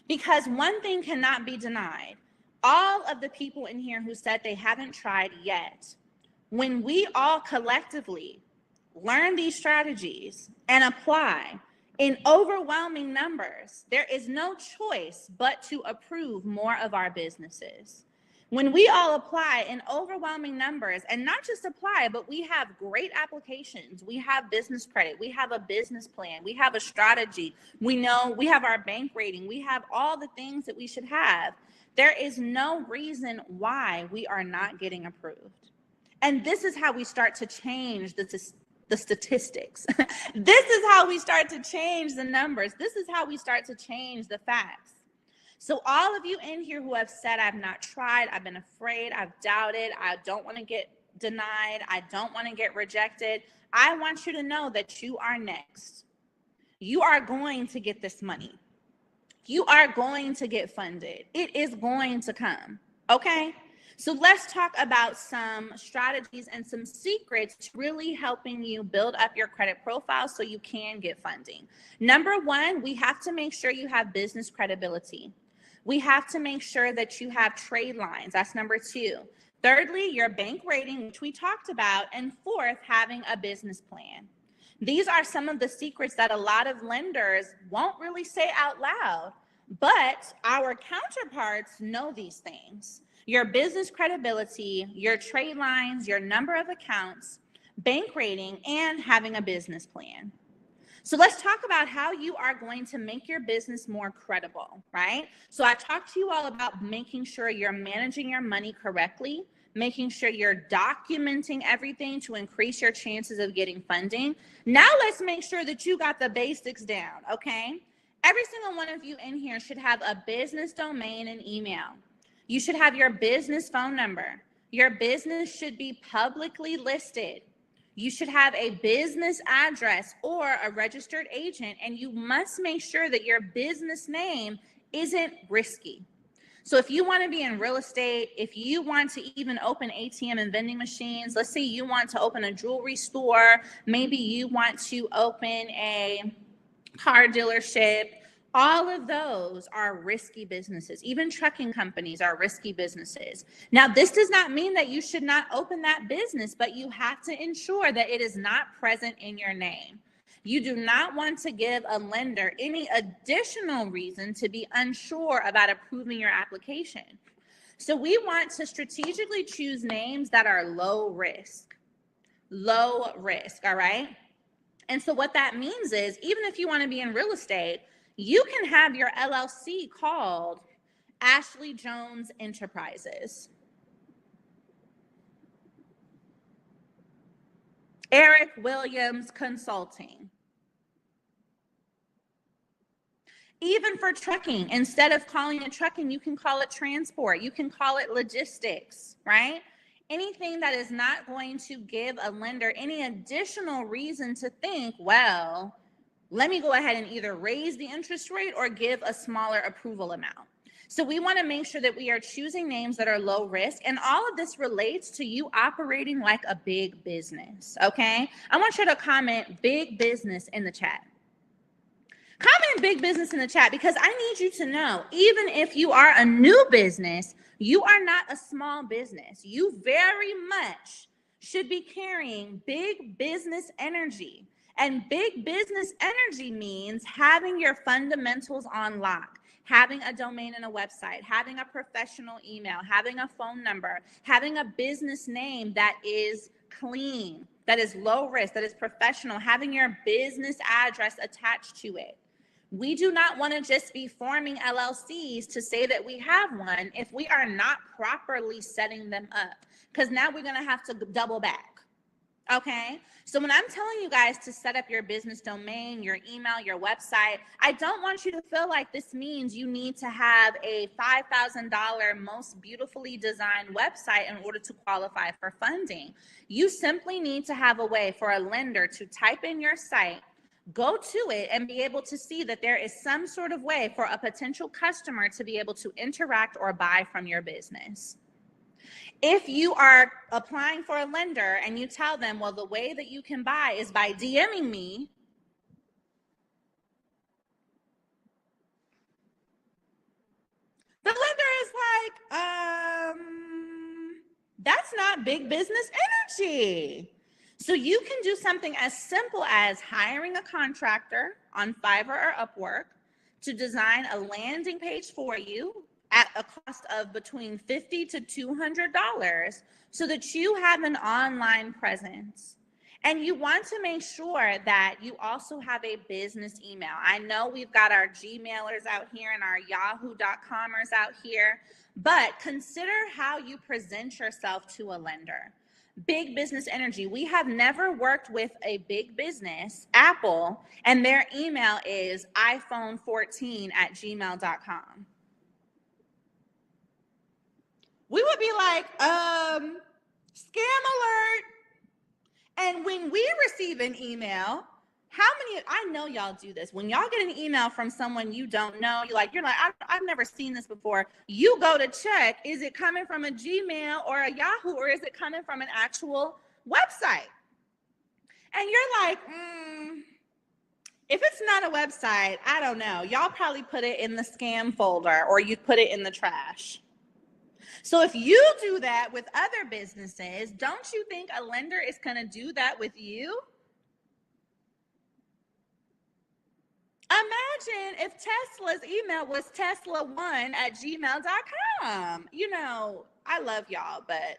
Because one thing cannot be denied. All of the people in here who said they haven't tried yet, when we all collectively learn these strategies and apply in overwhelming numbers, there is no choice but to approve more of our businesses. When we all apply in overwhelming numbers, and not just apply, but we have great applications, we have business credit, we have a business plan, we have a strategy, we know we have our bank rating, we have all the things that we should have. There is no reason why we are not getting approved. And this is how we start to change the statistics. This is how we start to change the numbers. This is how we start to change the facts. So all of you in here who have said, I've not tried, I've been afraid, I've doubted, I don't want to get denied, I don't want to get rejected, I want you to know that you are next. You are going to get this money. You are going to get funded. It is going to come, okay? So let's talk about some strategies and some secrets to really helping you build up your credit profile so you can get funding. Number one, we have to make sure you have business credibility. We have to make sure that you have trade lines. That's number two. Thirdly, your bank rating, which we talked about. And fourth, having a business plan. These are some of the secrets that a lot of lenders won't really say out loud, but our counterparts know these things. Your business credibility, your trade lines, your number of accounts, bank rating, and having a business plan. So let's talk about how you are going to make your business more credible, right? So I talked to you all about making sure you're managing your money correctly, making sure you're documenting everything to increase your chances of getting funding. Now let's make sure that you got the basics down, okay? Every single one of you in here should have a business domain and email. You should have your business phone number. Your business should be publicly listed. You should have a business address or a registered agent, and you must make sure that your business name isn't risky. So if you want to be in real estate, if you want to even open ATM and vending machines, let's say you want to open a jewelry store, maybe you want to open a car dealership, all of those are risky businesses. Even trucking companies are risky businesses. Now, this does not mean that you should not open that business, but you have to ensure that it is not present in your name. You do not want to give a lender any additional reason to be unsure about approving your application. So we want to strategically choose names that are low risk, all right? And so what that means is, even if you want to be in real estate, you can have your LLC called Ashley Jones Enterprises, Eric Williams Consulting. Even for trucking, instead of calling it trucking, you can call it transport. You can call it logistics, right? Anything that is not going to give a lender any additional reason to think, well, let me go ahead and either raise the interest rate or give a smaller approval amount. So we want to make sure that we are choosing names that are low risk. And all of this relates to you operating like a big business, okay? I want you to comment big business in the chat. Comment big business in the chat, because I need you to know, even if you are a new business, you are not a small business. You very much should be carrying big business energy. And big business energy means having your fundamentals on lock, having a domain and a website, having a professional email, having a phone number, having a business name that is clean, that is low risk, that is professional, having your business address attached to it. We do not want to just be forming LLCs to say that we have one if we are not properly setting them up, because now we're going to have to double back. Okay, so when I'm telling you guys to set up your business domain, your email, your website, I don't want you to feel like this means you need to have a $5,000 most beautifully designed website in order to qualify for funding. You simply need to have a way for a lender to type in your site, go to it, and be able to see that there is some sort of way for a potential customer to be able to interact or buy from your business. If you are applying for a lender and you tell them, well, the way that you can buy is by DMing me, the lender is like, that's not big business energy. So you can do something as simple as hiring a contractor on Fiverr or Upwork to design a landing page for you at a cost of between $50 to $200 so that you have an online presence. And you want to make sure that you also have a business email. I know we've got our Gmailers out here and our Yahoo.comers out here, but consider how you present yourself to a lender. Big business energy. We have never worked with a big business, Apple, and their email is iPhone14@gmail.com. We would be like, scam alert. And when we receive an email, I know y'all do this. When y'all get an email from someone you don't know, you're like, I've never seen this before. You go to check, is it coming from a Gmail or a Yahoo, or is it coming from an actual website? And you're like, if it's not a website, I don't know. Y'all probably put it in the scam folder or you put it in the trash. So if you do that with other businesses, don't you think a lender is going to do that with you? Imagine if Tesla's email was tesla1@gmail.com. You know, I love y'all, but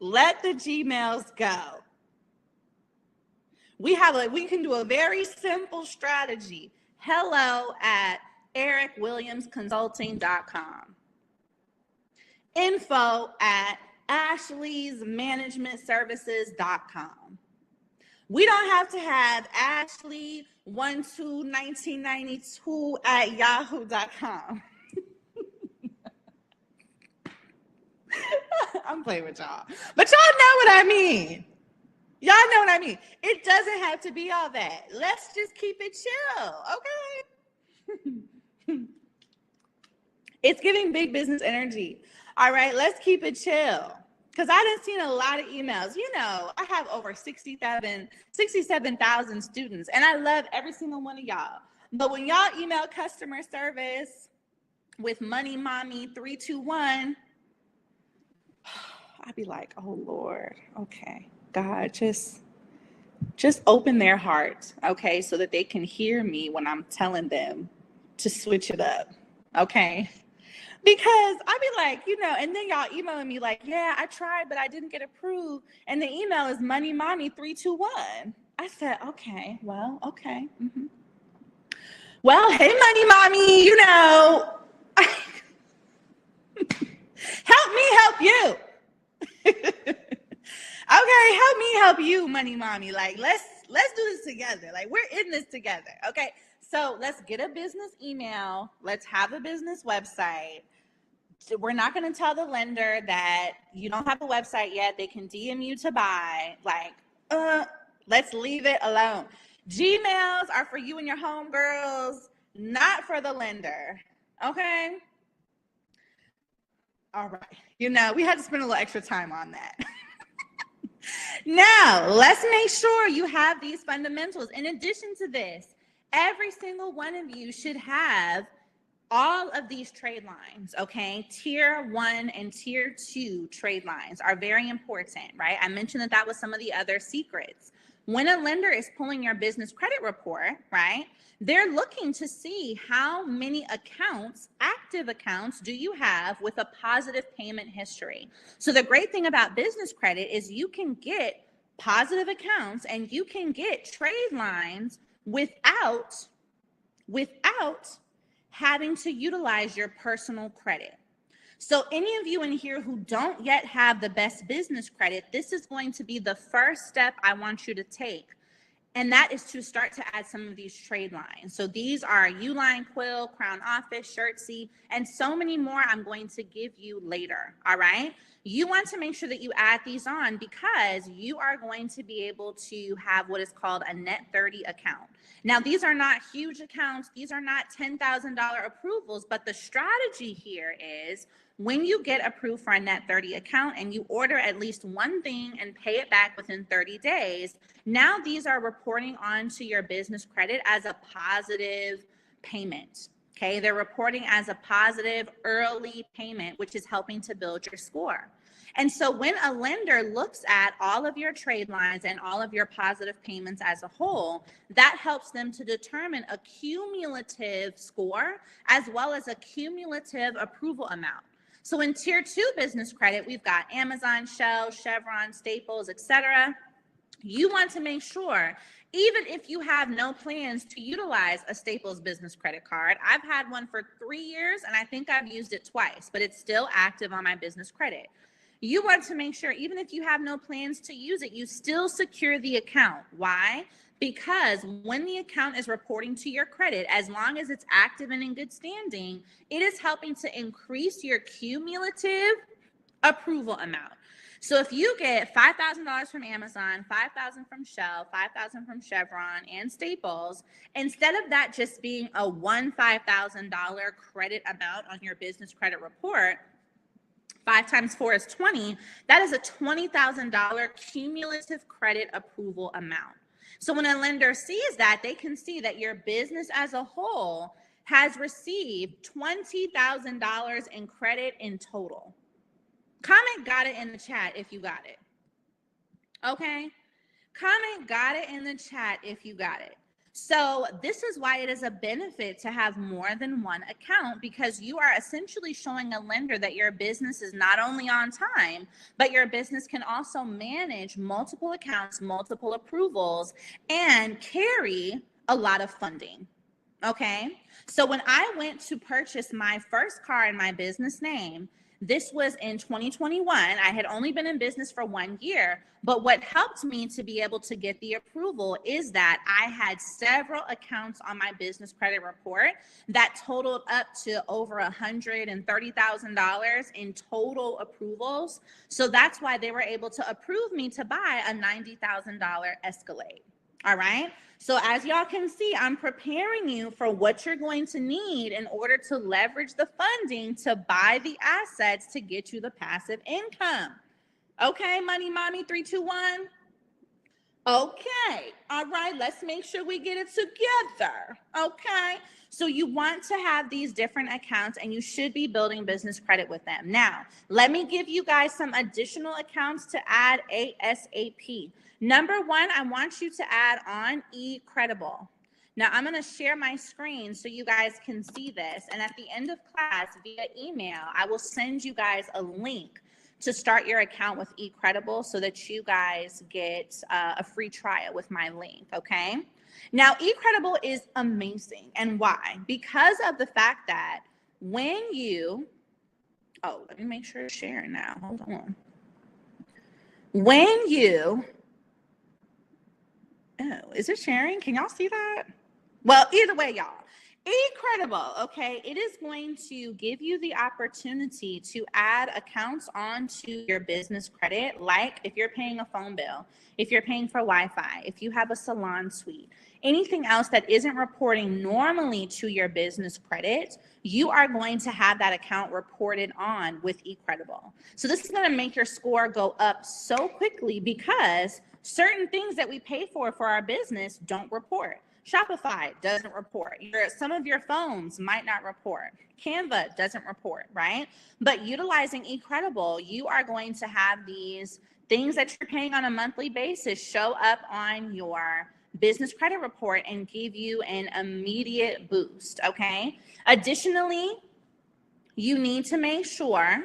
let the Gmails go. We can do a very simple strategy. hello@ericwilliamsconsulting.com. info@ashleysmanagementservices.com. We don't have to have Ashley121992@yahoo.com. I'm playing with y'all. But y'all know what I mean. Y'all know what I mean. It doesn't have to be all that. Let's just keep it chill, okay? It's giving big business energy. All right, let's keep it chill. Because I done seen a lot of emails. You know, I have over 67,000 students, and I love every single one of y'all. But when y'all email customer service with Money Mommy 321, I'd be like, oh Lord, okay, God, just open their heart, okay, so that they can hear me when I'm telling them to switch it up, okay? Because I'd be like, you know, and then y'all emailing me like, yeah, I tried, but I didn't get approved. And the email is Money Mommy 321. I said, okay, well, okay. Mm-hmm. Well, hey, Money Mommy, you know, help me help you. Okay, help me help you, Money Mommy. Like, let's do this together. Like, we're in this together. Okay, so let's get a business email. Let's have a business website. We're not going to tell the lender that you don't have a website yet. They can DM you to buy. Like, let's leave it alone. Gmails are for you and your homegirls, not for the lender. Okay? All right. You know, we had to spend a little extra time on that. Now, let's make sure you have these fundamentals. In addition to this, every single one of you should have all of these trade lines, okay? Tier 1 and Tier 2 trade lines are very important, right? I mentioned that was some of the other secrets. When a lender is pulling your business credit report, right, they're looking to see how many accounts, active accounts, do you have with a positive payment history. So the great thing about business credit is you can get positive accounts and you can get trade lines without having to utilize your personal credit. So any of you in here who don't yet have the best business credit, this is going to be the first step I want you to take. And that is to start to add some of these trade lines. So these are Uline Quill, Crown Office, Shirtsy, and so many more I'm going to give you later, all right? You want to make sure that you add these on because you are going to be able to have what is called a net 30 account. Now, these are not huge accounts. These are not $10,000 approvals, but the strategy here is when you get approved for a net 30 account and you order at least one thing and pay it back within 30 days, now these are reporting onto your business credit as a positive payment. Okay, they're reporting as a positive early payment, which is helping to build your score. And so when a lender looks at all of your trade lines and all of your positive payments as a whole, that helps them to determine a cumulative score as well as a cumulative approval amount. So in tier 2 business credit, we've got Amazon, Shell, Chevron, Staples, etc. You want to make sure, even if you have no plans to utilize a Staples business credit card, I've had one for 3 years and I think I've used it twice, but it's still active on my business credit. You want to make sure, even if you have no plans to use it, you still secure the account. Why? Because when the account is reporting to your credit, as long as it's active and in good standing, it is helping to increase your cumulative approval amount. So if you get $5,000 from Amazon, $5,000 from Shell, $5,000 from Chevron and Staples, instead of that just being a $5,000 credit amount on your business credit report, 5 times 4 is 20. That is a $20,000 cumulative credit approval amount. So when a lender sees that, they can see that your business as a whole has received $20,000 in credit in total. Comment got it in the chat if you got it. Okay? Comment got it in the chat if you got it. So this is why it is a benefit to have more than one account, because you are essentially showing a lender that your business is not only on time, but your business can also manage multiple accounts, multiple approvals, and carry a lot of funding. Okay? So when I went to purchase my first car in my business name, this was in 2021. I had only been in business for 1 year, but what helped me to be able to get the approval is that I had several accounts on my business credit report that totaled up to over $130,000 in total approvals. So that's why they were able to approve me to buy a $90,000 Escalade. All right. So as y'all can see, I'm preparing you for what you're going to need in order to leverage the funding to buy the assets to get you the passive income. Okay, Money Mommy 321. Okay. All right. Let's make sure we get it together. Okay. So you want to have these different accounts and you should be building business credit with them. Now, let me give you guys some additional accounts to add ASAP. Number 1, I want you to add on eCredible. Now, I'm going to share my screen so you guys can see this. And at the end of class, via email, I will send you guys a link to start your account with eCredible so that you guys get a free trial with my link, okay? Now, eCredible is amazing. And why? Because of the fact that when you, oh, let me make sure it's sharing now. Hold on. When you, oh, is it sharing? Can y'all see that? Well, either way, y'all, eCredible, okay, it is going to give you the opportunity to add accounts onto your business credit, like if you're paying a phone bill, if you're paying for Wi-Fi, if you have a salon suite, anything else that isn't reporting normally to your business credit, you are going to have that account reported on with eCredible. So this is going to make your score go up so quickly because certain things that we pay for our business don't report. Shopify doesn't report. Some of your phones might not report. Canva doesn't report, right? But utilizing eCredible, you are going to have these things that you're paying on a monthly basis show up on your business credit report and give you an immediate boost, okay? Additionally, you need to make sure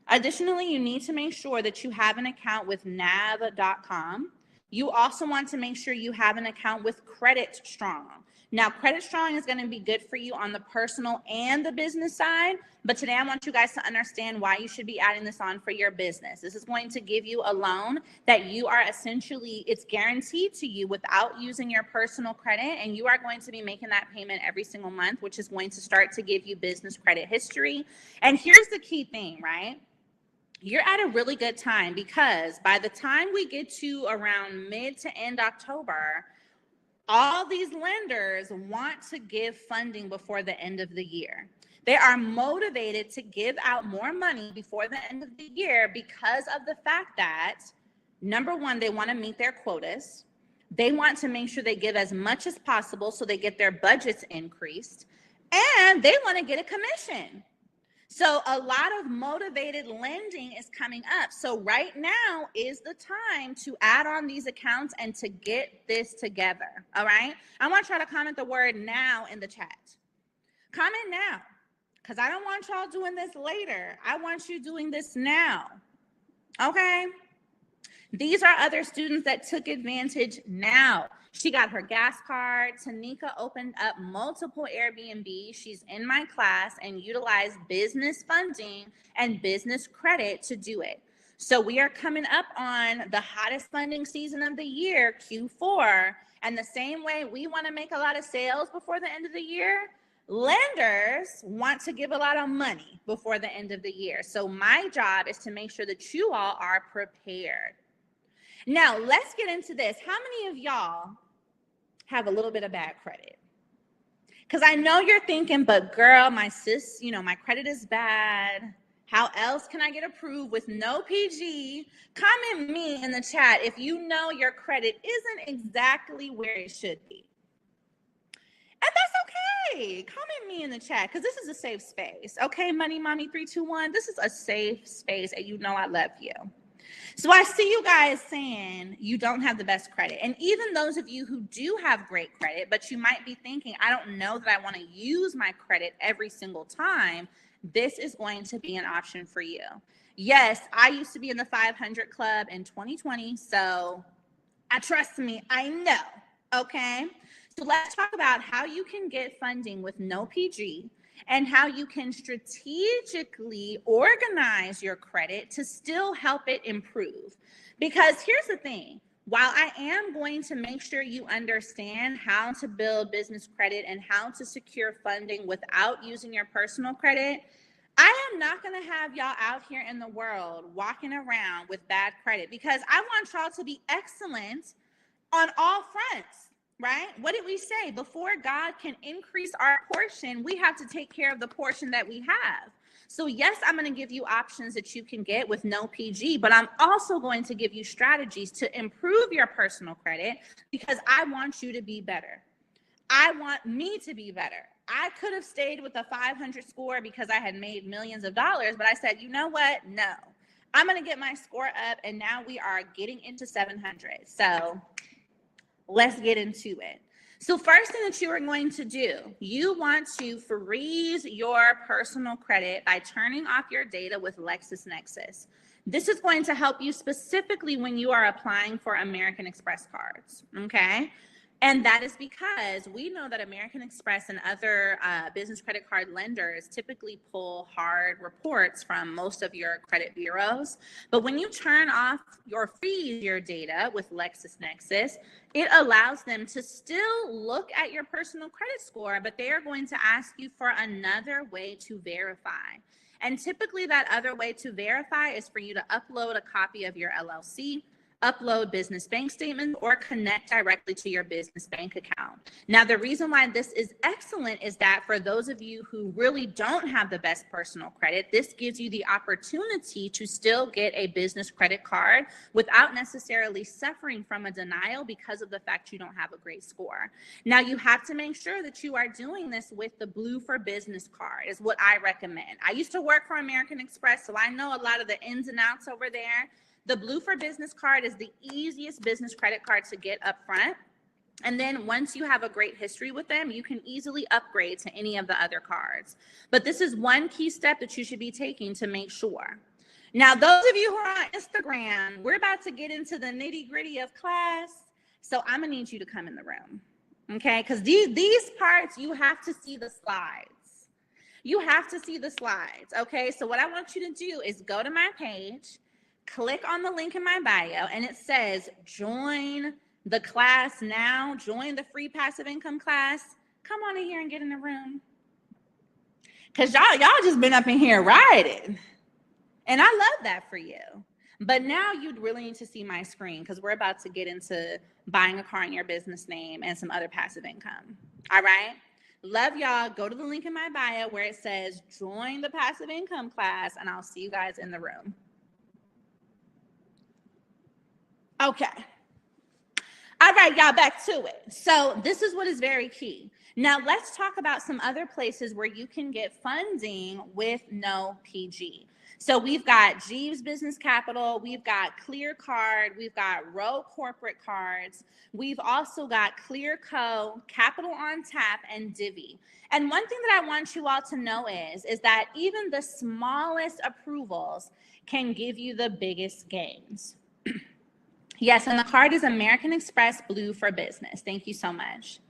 that you have an account with nav.com. You also want to make sure you have an account with Credit Strong. Now, Credit Strong is going to be good for you on the personal and the business side, but today I want you guys to understand why you should be adding this on for your business. This is going to give you a loan that you are essentially, it's guaranteed to you without using your personal credit, and you are going to be making that payment every single month, which is going to start to give you business credit history. And here's the key thing, right? You're at a really good time, because by the time we get to around mid to end October, all these lenders want to give funding before the end of the year. They are motivated to give out more money before the end of the year because of the fact that, number one, they want to meet their quotas. They want to make sure they give as much as possible so they get their budgets increased, and they want to get a commission. So a lot of motivated lending is coming up. So right now is the time to add on these accounts and to get this together. All right. I want y'all to comment the word now in the chat. Comment now, because I don't want y'all doing this later. I want you doing this now. Okay. These are other students that took advantage now. She got her gas card. Tanika opened up multiple Airbnb. She's in my class and utilized business funding and business credit to do it. So we are coming up on the hottest funding season of the year, Q4. And the same way we want to make a lot of sales before the end of the year, lenders want to give a lot of money before the end of the year. So my job is to make sure that you all are prepared. Now, let's get into this. How many of y'all have a little bit of bad credit? Because I know you're thinking, but girl, my sis, my credit is bad. How else can I get approved with no PG? Comment me in the chat if you know your credit isn't exactly where it should be. And that's okay. Comment me in the chat, because this is a safe space. Okay, Money Mommy 321, this is a safe space, and you know I love you. So I see you guys saying you don't have the best credit. And even those of you who do have great credit, but you might be thinking, I don't know that I want to use my credit every single time, this is going to be an option for you. Yes, I used to be in the 500 club in 2020, so trust me, I know, okay? So let's talk about how you can get funding with no PG, and how you can strategically organize your credit to still help it improve. Because here's the thing, while I am going to make sure you understand how to build business credit and how to secure funding without using your personal credit, I am not going to have y'all out here in the world walking around with bad credit, because I want y'all to be excellent on all fronts. Right? What did we say? Before God can increase our portion, we have to take care of the portion that we have. So yes, I'm going to give you options that you can get with no PG, but I'm also going to give you strategies to improve your personal credit, because I want you to be better. I want me to be better. I could have stayed with a 500 score because I had made millions of dollars, but I said, you know what? No, I'm going to get my score up, and now we are getting into 700. So let's get into it. So first thing that you are going to do, you want to freeze your personal credit by turning off your data with LexisNexis. This is going to help you specifically when you are applying for American Express cards, okay? And that is because we know that American Express and other business credit card lenders typically pull hard reports from most of your credit bureaus. But when you turn off or freeze your data with LexisNexis, it allows them to still look at your personal credit score, but they are going to ask you for another way to verify. And typically that other way to verify is for you to upload a copy of your LLC, upload business bank statements, or connect directly to your business bank account. Now, the reason why this is excellent is that for those of you who really don't have the best personal credit, this gives you the opportunity to still get a business credit card without necessarily suffering from a denial because of the fact you don't have a great score. Now, you have to make sure that you are doing this with the Blue for Business card is what I recommend. I used to work for American Express, so I know a lot of the ins and outs over there. The Blue for Business card is the easiest business credit card to get up front. And then once you have a great history with them, you can easily upgrade to any of the other cards. But this is one key step that you should be taking to make sure. Now, those of you who are on Instagram, we're about to get into the nitty-gritty of class. So I'm going to need you to come in the room. Okay? Because these parts, you have to see the slides. You have to see the slides. Okay? So what I want you to do is go to my page, click on the link in my bio, and it says join the class now, join the free passive income class. Come on in here and get in the room. Because y'all just been up in here riding. And I love that for you. But now you'd really need to see my screen because we're about to get into buying a car in your business name and some other passive income. All right? Love y'all. Go to the link in my bio where it says join the passive income class, and I'll see you guys in the room. Okay. All right, y'all, back to it. So this is what is very key. Now let's talk about some other places where you can get funding with no PG. So we've got Jeeves Business Capital, we've got Clear Card, we've got Row Corporate Cards, we've also got Clear Co, Capital on Tap, and Divvy. And one thing that I want you all to know is that even the smallest approvals can give you the biggest gains. Yes, and the card is American Express Blue for Business. Thank you so much.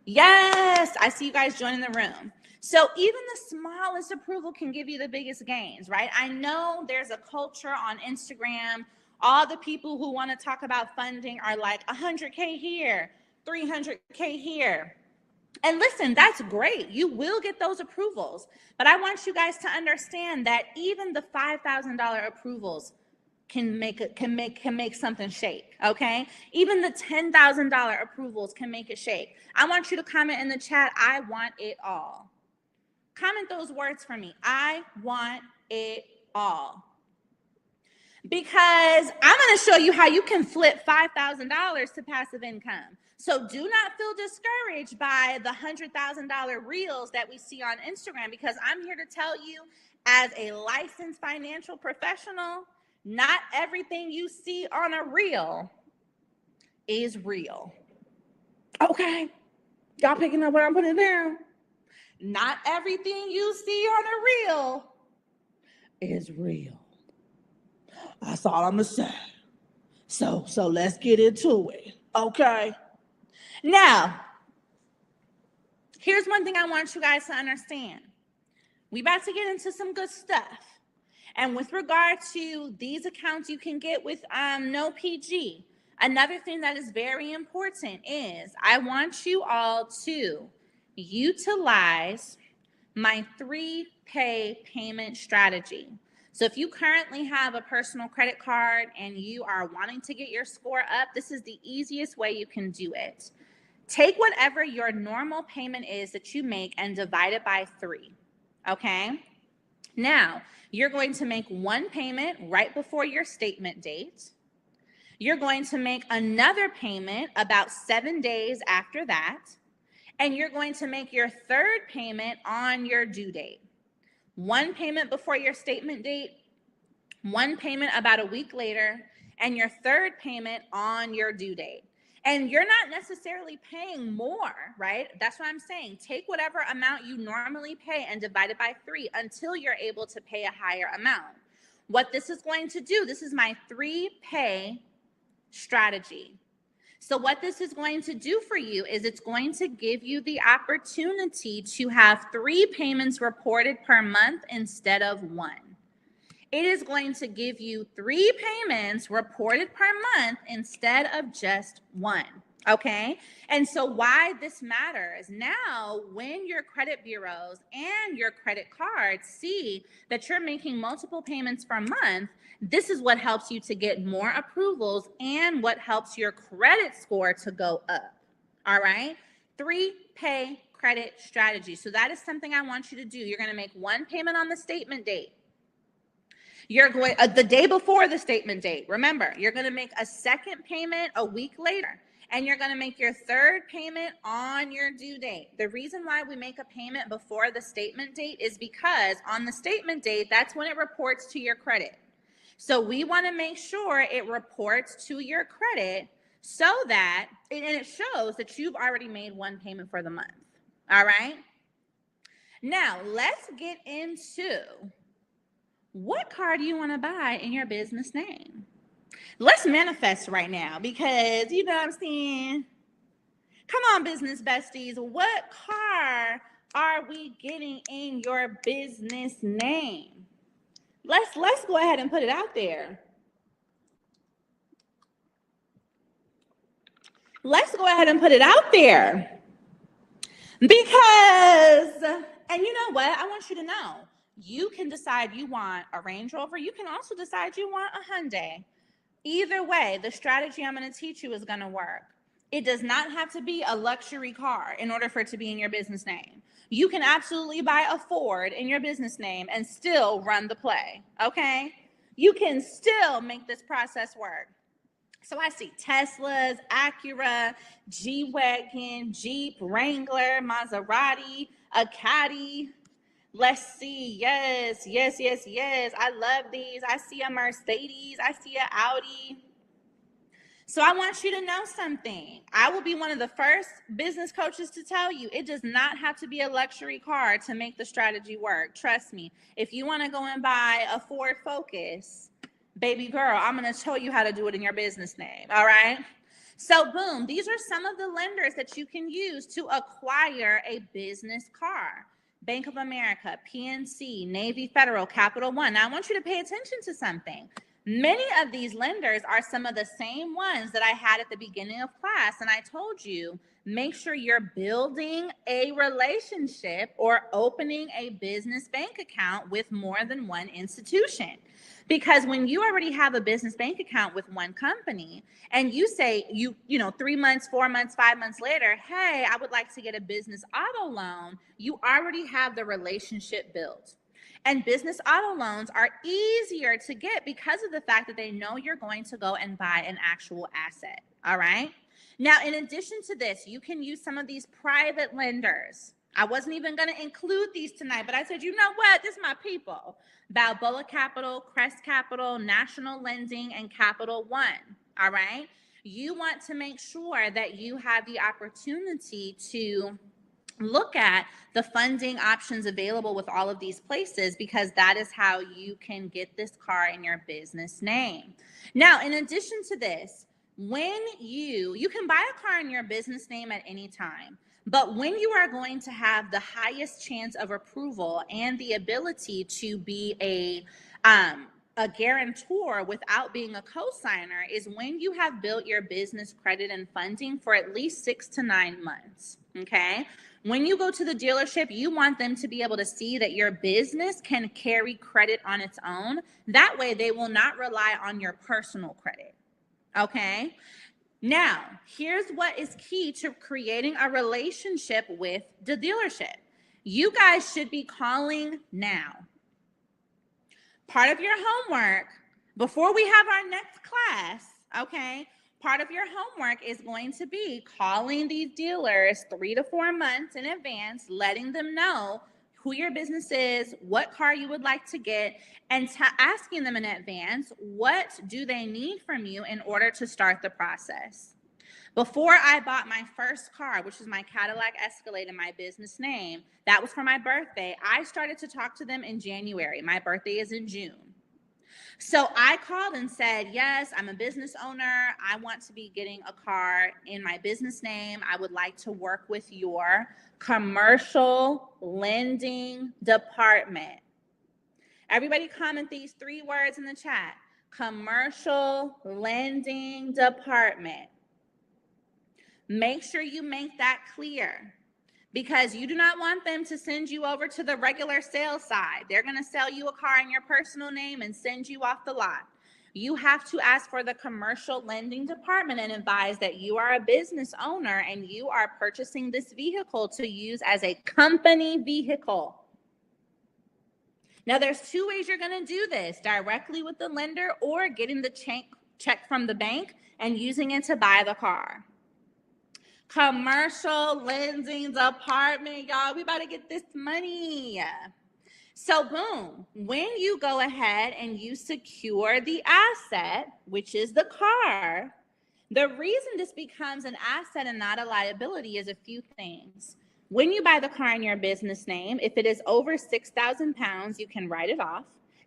Yes, I see you guys joining the room. So even the smallest approval can give you the biggest gains, right? I know there's a culture on Instagram. All the people who want to talk about funding are like 100K here, 300K here. And listen, that's great. You will get those approvals. But I want you guys to understand that even the $5,000 approvals can make something shake, okay? Even the $10,000 approvals can make it shake. I want you to comment in the chat, I want it all. Comment those words for me. I want it all. Because I'm going to show you how you can flip $5,000 to passive income. So do not feel discouraged by the $100,000 reels that we see on Instagram, because I'm here to tell you, as a licensed financial professional, not everything you see on a reel is real. Okay. Y'all picking up what I'm putting down? Not everything you see on a reel is real. That's all I'm gonna say. So let's get into it. Okay. Now, here's one thing I want you guys to understand. We about to get into some good stuff. And with regard to these accounts you can get with no PG, another thing that is very important is I want you all to utilize my 3-pay payment strategy. So if you currently have a personal credit card and you are wanting to get your score up, this is the easiest way you can do it. Take whatever your normal payment is that you make and divide it by 3, okay? Now, you're going to make one payment right before your statement date. You're going to make another payment about 7 days after that. And you're going to make your third payment on your due date. One payment before your statement date, one payment about a week later, and your third payment on your due date. And you're not necessarily paying more, right? That's what I'm saying. Take whatever amount you normally pay and divide it by 3 until you're able to pay a higher amount. What this is going to do, this is my 3-pay strategy. So what this is going to do for you is it's going to give you the opportunity to have 3 payments reported per month instead of 1. It is going to give you 3 payments reported per month instead of just 1. Okay. And so why this matters now, when your credit bureaus and your credit cards see that you're making multiple payments per month, this is what helps you to get more approvals and what helps your credit score to go up. All right. 3-pay credit strategy. So that is something I want you to do. You're going to make one payment on the statement date. You're going the day before the statement date. Remember, you're going to make a second payment a week later. And you're going to make your third payment on your due date. The reason why we make a payment before the statement date is because on the statement date, that's when it reports to your credit. So we want to make sure it reports to your credit so that, and it shows that you've already made one payment for the month. All right. Now let's get into what car do you want to buy in your business name? Let's manifest right now, because you know what I'm saying? Come on, business besties. What car are we getting in your business name? Let's go ahead and put it out there. Let's go ahead and put it out there. Because, and you know what? I want you to know, you can decide you want a Range Rover. You can also decide you want a Hyundai. Either way, the strategy I'm going to teach you is going to work. It does not have to be a luxury car in order for it to be in your business name. You can absolutely buy a Ford in your business name and still run the play, okay? You can still make this process work. So I see Teslas, Acura, G-Wagon, Jeep, Wrangler, Maserati, a Caddy. Let's see. Yes. I love these. I see a Mercedes. I see an Audi. So I want you to know something. I will be one of the first business coaches to tell you it does not have to be a luxury car to make the strategy work. Trust me. If you want to go and buy a Ford Focus, baby girl, I'm going to show you how to do it in your business name. All right. So boom, these are some of the lenders that you can use to acquire a business car. Bank of America, PNC, Navy Federal, Capital One. Now I want you to pay attention to something. Many of these lenders are some of the same ones that I had at the beginning of class. And I told you, make sure you're building a relationship or opening a business bank account with more than one institution. Because when you already have a business bank account with one company and you say, you know, 3 months, 4 months, 5 months later, hey, I would like to get a business auto loan, you already have the relationship built. And business auto loans are easier to get because of the fact that they know you're going to go and buy an actual asset. All right. Now, in addition to this, you can use some of these private lenders. I wasn't even going to include these tonight, but I said, you know what? This is my people. Balboa Capital, Crest Capital, National Lending, and Capital One. All right. You want to make sure that you have the opportunity to look at the funding options available with all of these places, because that is how you can get this car in your business name. Now, in addition to this, when you can buy a car in your business name at any time, but when you are going to have the highest chance of approval and the ability to be a guarantor without being a co-signer is when you have built your business credit and funding for at least 6 to 9 months, okay? When you go to the dealership, you want them to be able to see that your business can carry credit on its own. That way, they will not rely on your personal credit, okay? Now, here's what is key to creating a relationship with the dealership. You guys should be calling now. Part of your homework, before we have our next class, okay, part of your homework is going to be calling these dealers 3 to 4 months in advance, letting them know who your business is, what car you would like to get, and asking them in advance, what do they need from you in order to start the process? Before I bought my first car, which is my Cadillac Escalade in my business name, that was for my birthday. I started to talk to them in January. My birthday is in June. So I called and said, yes, I'm a business owner. I want to be getting a car in my business name. I would like to work with your commercial lending department. Everybody comment these 3 words in the chat. Commercial lending department. Make sure you make that clear, because you do not want them to send you over to the regular sales side. They're going to sell you a car in your personal name and send you off the lot. You have to ask for the commercial lending department and advise that you are a business owner and you are purchasing this vehicle to use as a company vehicle. Now, there's 2 ways you're going to do this: directly with the lender or getting the check from the bank and using it to buy the car. Commercial lending department, y'all. We about to get this money. So boom, when you go ahead and you secure the asset, which is the car, the reason this becomes an asset and not a liability is a few things. When you buy the car in your business name, if it is over 6,000 pounds, you can write it off.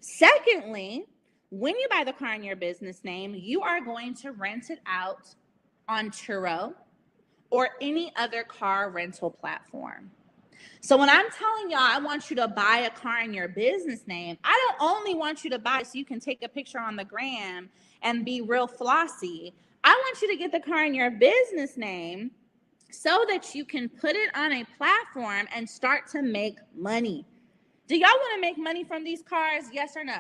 Secondly, when you buy the car in your business name, you are going to rent it out on Turo or any other car rental platform. So when I'm telling y'all, I want you to buy a car in your business name, I don't only want you to buy it so you can take a picture on the gram and be real flossy. I want you to get the car in your business name so that you can put it on a platform and start to make money. Do y'all want to make money from these cars? Yes or no?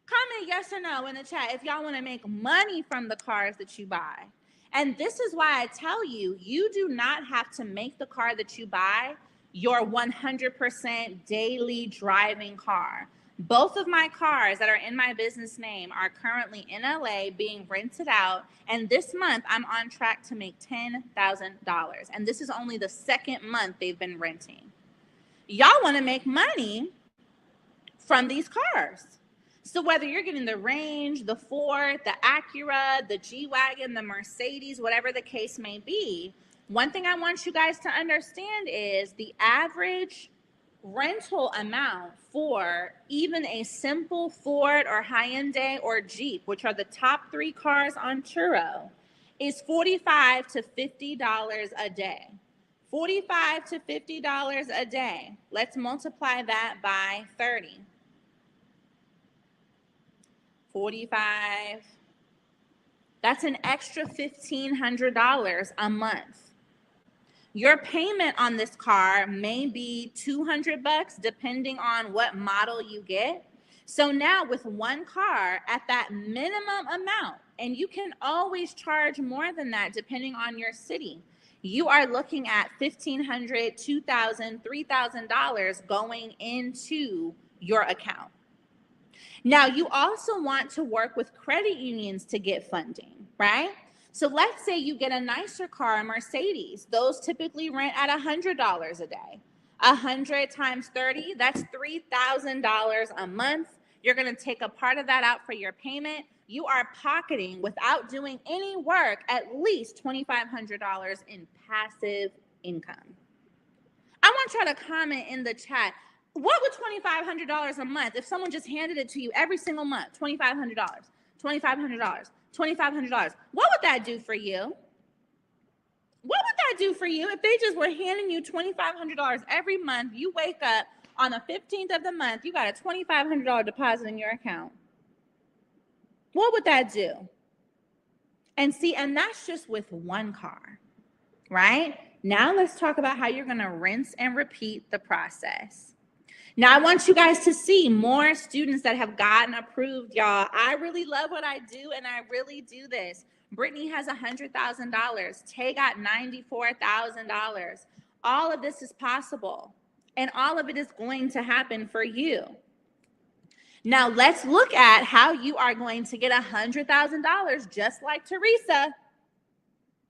Comment yes or no in the chat if y'all want to make money from the cars that you buy. And this is why I tell you, you do not have to make the car that you buy your 100% daily driving car. Both of my cars that are in my business name are currently in LA being rented out. And this month I'm on track to make $10,000. And this is only the second month they've been renting. Y'all want to make money from these cars. So whether you're getting the Range, the Ford, the Acura, the G-Wagon, the Mercedes, whatever the case may be, one thing I want you guys to understand is the average rental amount for even a simple Ford or Hyundai or Jeep, which are the top 3 cars on Turo, is $45 to $50 a day. $45 to $50 a day. Let's multiply that by 30. 45. That's an extra $1,500 a month. Your payment on this car may be $200 depending on what model you get. So now with one car at that minimum amount, and you can always charge more than that depending on your city, you are looking at $1,500, $2,000, $3,000 going into your account. Now, you also want to work with credit unions to get funding, right? So let's say you get a nicer car, a Mercedes. Those typically rent at $100 a day. 100 times 30, that's $3,000 a month. You're going to take a part of that out for your payment. You are pocketing, without doing any work, at least $2,500 in passive income. I want y'all to comment in the chat, what would $2,500 a month if someone just handed it to you every single month? $2,500, $2,500, $2,500. What would that do for you? What would that do for you if they just were handing you $2,500 every month? You wake up on the 15th of the month, you got a $2,500 deposit in your account. What would that do? And see, and that's just with one car, right? Now let's talk about how you're going to rinse and repeat the process. Now, I want you guys to see more students that have gotten approved, y'all. I really love what I do, and I really do this. Brittany has $100,000. Tay got $94,000. All of this is possible, and all of it is going to happen for you. Now, let's look at how you are going to get $100,000 just like Teresa.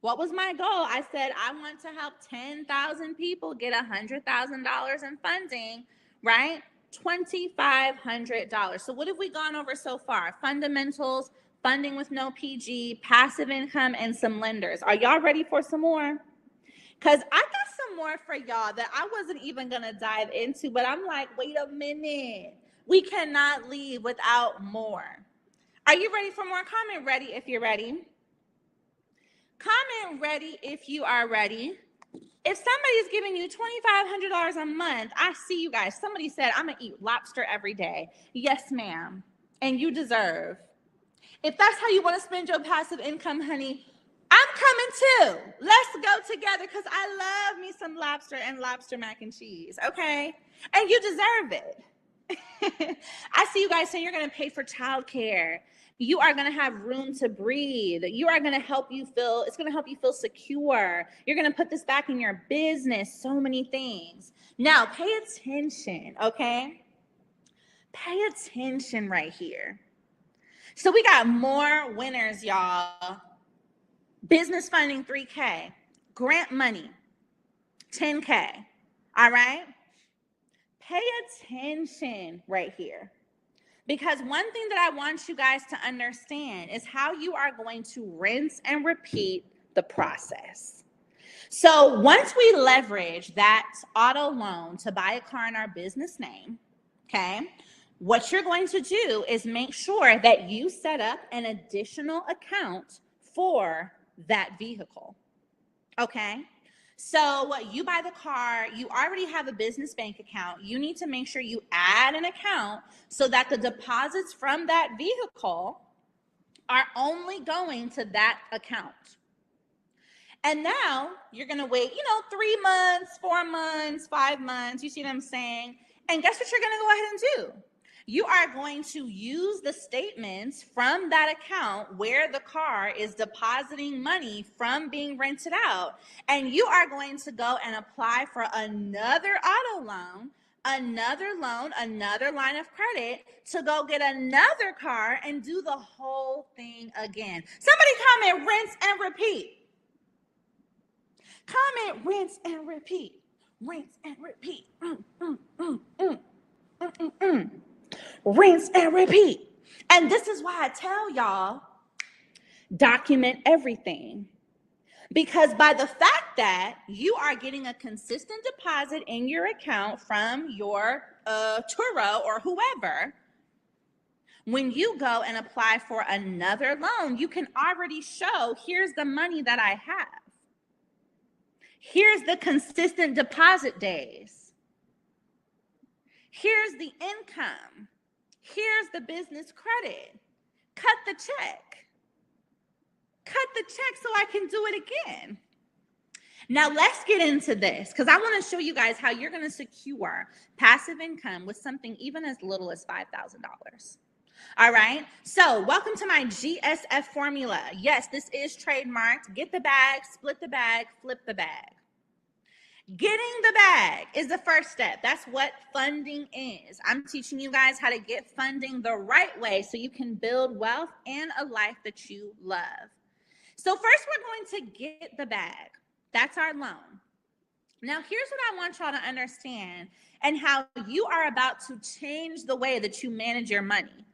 What was my goal? I said I want to help 10,000 people get $100,000 in funding, right? $2,500. So what have we gone over so far? Fundamentals, funding with no PG, passive income, and some lenders. Are y'all ready for some more? Because I got some more for y'all that I wasn't even going to dive into, but I'm like, wait a minute. We cannot leave without more. Are you ready for more? Comment ready if you're ready. Comment ready if you are ready. If somebody is giving you $2,500 a month, I see you guys. Somebody said, I'm going to eat lobster every day. Yes, ma'am. And you deserve. If that's how you want to spend your passive income, honey, I'm coming too. Let's go together because I love me some lobster and lobster mac and cheese, okay? And you deserve it. I see you guys saying you're going to pay for childcare. You are going to have room to breathe. You are going to help you feel, it's going to help you feel secure. You're going to put this back in your business, so many things. Now, pay attention, okay? Pay attention right here. So we got more winners, y'all. Business funding, 3K. Grant money, 10K. All right? Pay attention right here. Because one thing that I want you guys to understand is how you are going to rinse and repeat the process. So once we leverage that auto loan to buy a car in our business name, okay, what you're going to do is make sure that you set up an additional account for that vehicle. Okay? So you buy the car, you already have a business bank account. You need to make sure you add an account so that the deposits from that vehicle are only going to that account. And now you're going to wait, 3 months, 4 months, 5 months. You see what I'm saying? And guess what you're going to go ahead and do? You are going to use the statements from that account where the car is depositing money from being rented out. And you are going to go and apply for another auto loan, another loan, another line of credit to go get another car and do the whole thing again. Somebody comment, rinse and repeat. Comment, rinse and repeat. Rinse and repeat. Rinse and repeat. And this is why I tell y'all, document everything. Because by the fact that you are getting a consistent deposit in your account from your Turo or whoever, when you go and apply for another loan, you can already show, here's the money that I have. Here's the consistent deposit days. Here's the income. Here's the business credit. Cut the check. Cut the check so I can do it again. Now let's get into this because I want to show you guys how you're going to secure passive income with something even as little as $5,000. All right. So welcome to my GSF formula. Yes, this is trademarked. Get the bag, split the bag, flip the bag. Getting the bag is the first step. That's what funding is. I'm teaching you guys how to get funding the right way so you can build wealth and a life that you love. So first, we're going to get the bag. That's our loan. Now, here's what I want y'all to understand and how you are about to change the way that you manage your money.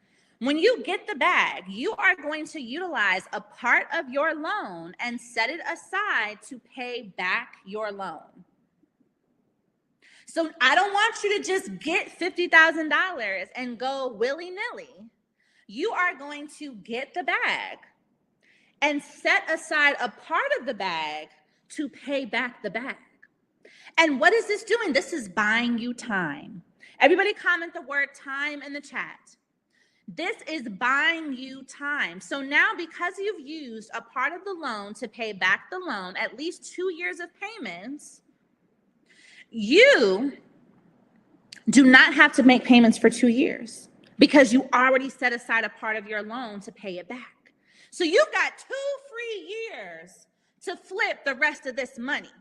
When you get the bag, you are going to utilize a part of your loan and set it aside to pay back your loan. So I don't want you to just get $50,000 and go willy-nilly. You are going to get the bag and set aside a part of the bag to pay back the bag. And what is this doing? This is buying you time. Everybody comment the word time in the chat. This is buying you time. So now because you've used a part of the loan to pay back the loan, at least 2 years of payments, you do not have to make payments for 2 years because you already set aside a part of your loan to pay it back. So you've got 2 free years to flip the rest of this money.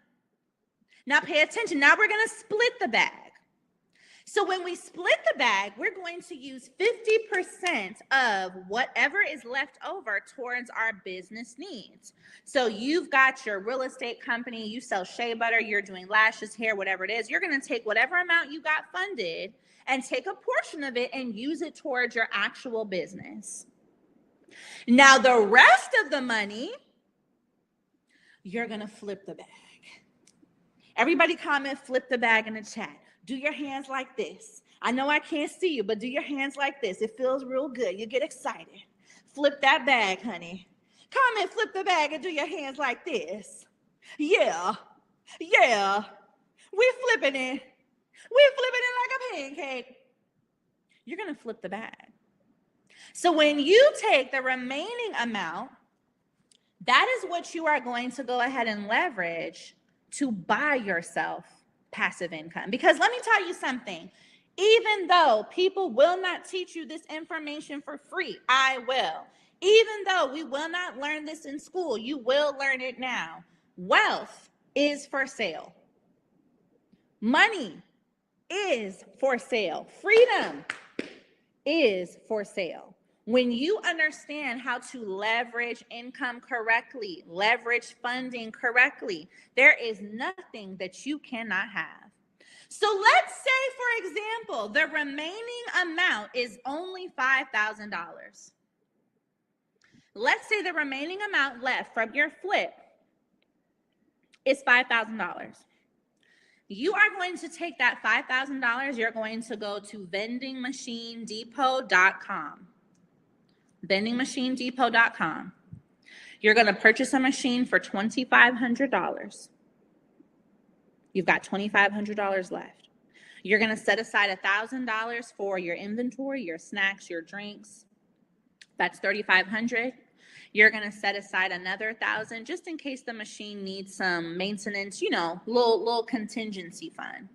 Now pay attention. Now we're going to split the bag. So when we split the bag, we're going to use 50% of whatever is left over towards our business needs. So you've got your real estate company, you sell shea butter, you're doing lashes, hair, whatever it is. You're going to take whatever amount you got funded and take a portion of it and use it towards your actual business. Now the rest of the money, you're going to flip the bag. Everybody comment, flip the bag in the chat. Do your hands like this. I know I can't see you, but do your hands like this. It feels real good. You get excited. Flip that bag, honey. Comment, flip the bag, and do your hands like this. Yeah. Yeah. We're flipping it. We're flipping it like a pancake. You're going to flip the bag. So when you take the remaining amount, that is what you are going to go ahead and leverage to buy yourself passive income. Because let me tell you something, even though people will not teach you this information for free, I will. Even though we will not learn this in school, you will learn it now. Wealth is for sale. Money is for sale. Freedom is for sale. When you understand how to leverage income correctly, leverage funding correctly, there is nothing that you cannot have. So let's say, for example, the remaining amount is only $5,000. Let's say the remaining amount left from your flip is $5,000. You are going to take that $5,000. You're going to go to vendingmachinedepot.com. Vendingmachinedepot.com. You're going to purchase a machine for $2,500. You've got $2,500 left. You're going to set aside $1,000 for your inventory, your snacks, your drinks. That's $3,500. You're going to set aside another $1,000 just in case the machine needs some maintenance, you know, little contingency fund.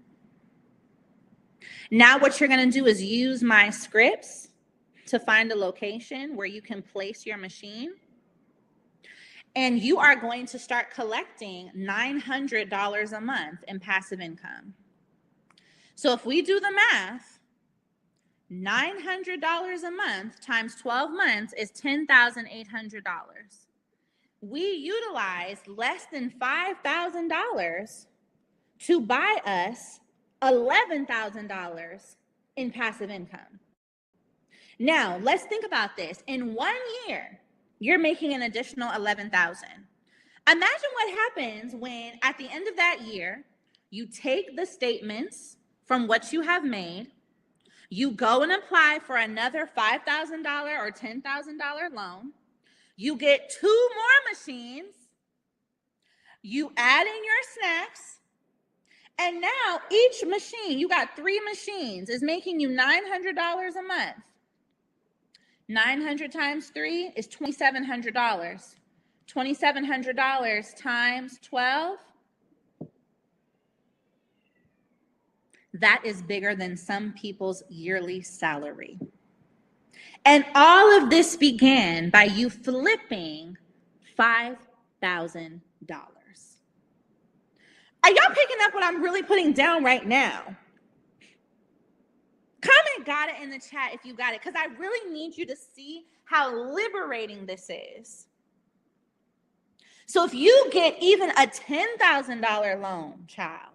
Now what you're going to do is use my scripts to find a location where you can place your machine. And you are going to start collecting $900 a month in passive income. So if we do the math, $900 a month times 12 months is $10,800. We utilize less than $5,000 to buy us $11,000 in passive income. Now, let's think about this. In 1 year, you're making an additional $11,000. Imagine what happens when at the end of that year, you take the statements from what you have made, you go and apply for another $5,000 or $10,000 loan, you get 2 more machines, you add in your snacks, and now each machine, you got 3 machines, is making you $900 a month. 900 times 3 is $2,700. $2,700 times 12, that is bigger than some people's yearly salary. And all of this began by you flipping $5,000. Are y'all picking up what I'm really putting down right now? Comment got it in the chat if you got it, because I really need you to see how liberating this is. So if you get even a $10,000 loan, child,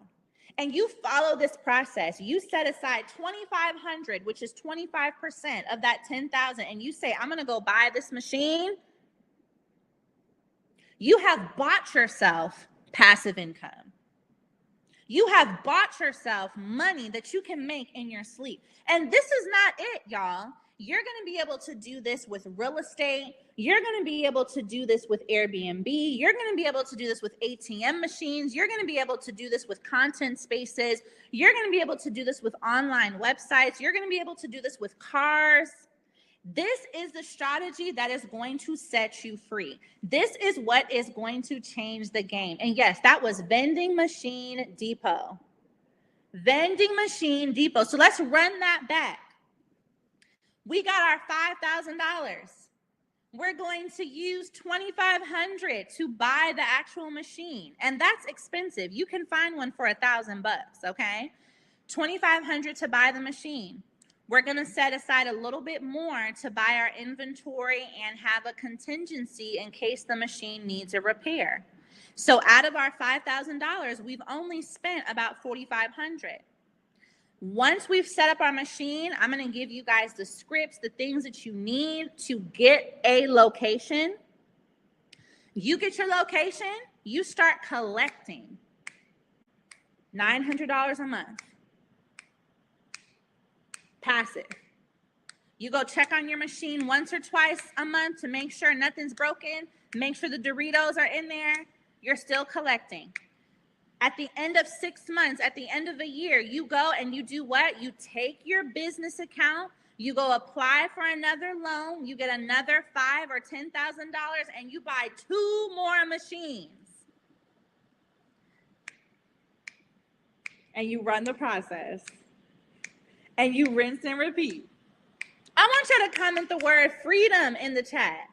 and you follow this process, you set aside $2,500, which is 25% of that $10,000, and you say, I'm going to go buy this machine, you have bought yourself passive income. You have bought yourself money that you can make in your sleep. And this is not it, y'all. You're going to be able to do this with real estate. You're going to be able to do this with Airbnb. You're going to be able to do this with ATM machines. You're going to be able to do this with content spaces. You're going to be able to do this with online websites. You're going to be able to do this with cars. This is the strategy that is going to set you free. This is what is going to change the game. And yes, that was Vending Machine Depot. Vending Machine Depot. So let's run that back. We got our $5,000. We're going to use $2,500 to buy the actual machine. And that's expensive. You can find one for $1,000, okay? $2,500 to buy the machine. We're going to set aside a little bit more to buy our inventory and have a contingency in case the machine needs a repair. So out of our $5,000, we've only spent about $4,500. Once we've set up our machine, I'm going to give you guys the scripts, the things that you need to get a location. You get your location, you start collecting $900 a month. Passive. You go check on your machine once or twice a month to make sure nothing's broken, make sure the Doritos are in there. You're still collecting. At the end of 6 months, at the end of a year, you go and you do what? You take your business account, you go apply for another loan, you get another $5,000 or $10,000, and you buy 2 more machines. And you run the process. And you rinse and repeat. I want you to comment the word freedom in the chat.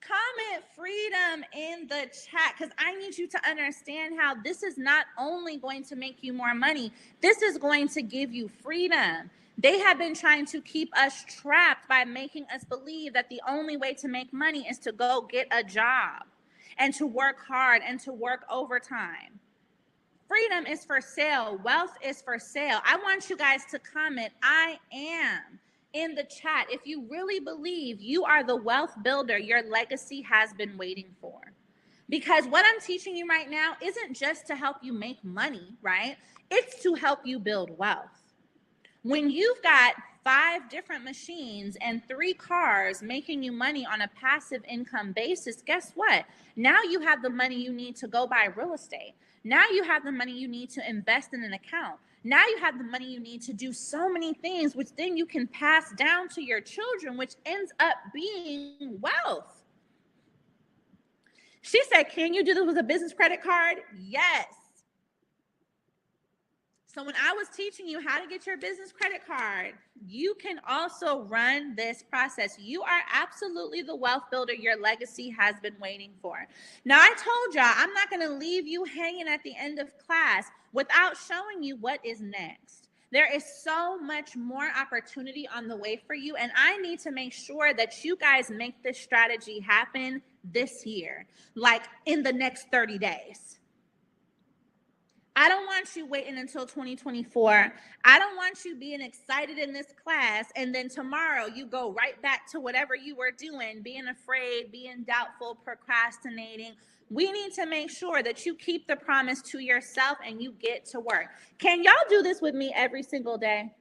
Comment freedom in the chat, because I need you to understand how this is not only going to make you more money, this is going to give you freedom. They have been trying to keep us trapped by making us believe that the only way to make money is to go get a job and to work hard and to work overtime. Freedom is for sale. Wealth is for sale. I want you guys to comment, I am, in the chat. If you really believe you are the wealth builder your legacy has been waiting for. Because what I'm teaching you right now isn't just to help you make money, right? It's to help you build wealth. When you've got 5 different machines and 3 cars making you money on a passive income basis, guess what? Now you have the money you need to go buy real estate. Now you have the money you need to invest in an account. Now you have the money you need to do so many things, which then you can pass down to your children, which ends up being wealth. She said, can you do this with a business credit card? Yes. So when I was teaching you how to get your business credit card, you can also run this process. You are absolutely the wealth builder your legacy has been waiting for. Now, I told y'all, I'm not going to leave you hanging at the end of class without showing you what is next. There is so much more opportunity on the way for you, and I need to make sure that you guys make this strategy happen this year, like in the next 30 days. I don't want you waiting until 2024. I don't want you being excited in this class and then tomorrow you go right back to whatever you were doing, being afraid, being doubtful, procrastinating. We need to make sure that you keep the promise to yourself and you get to work. Can y'all do this with me every single day?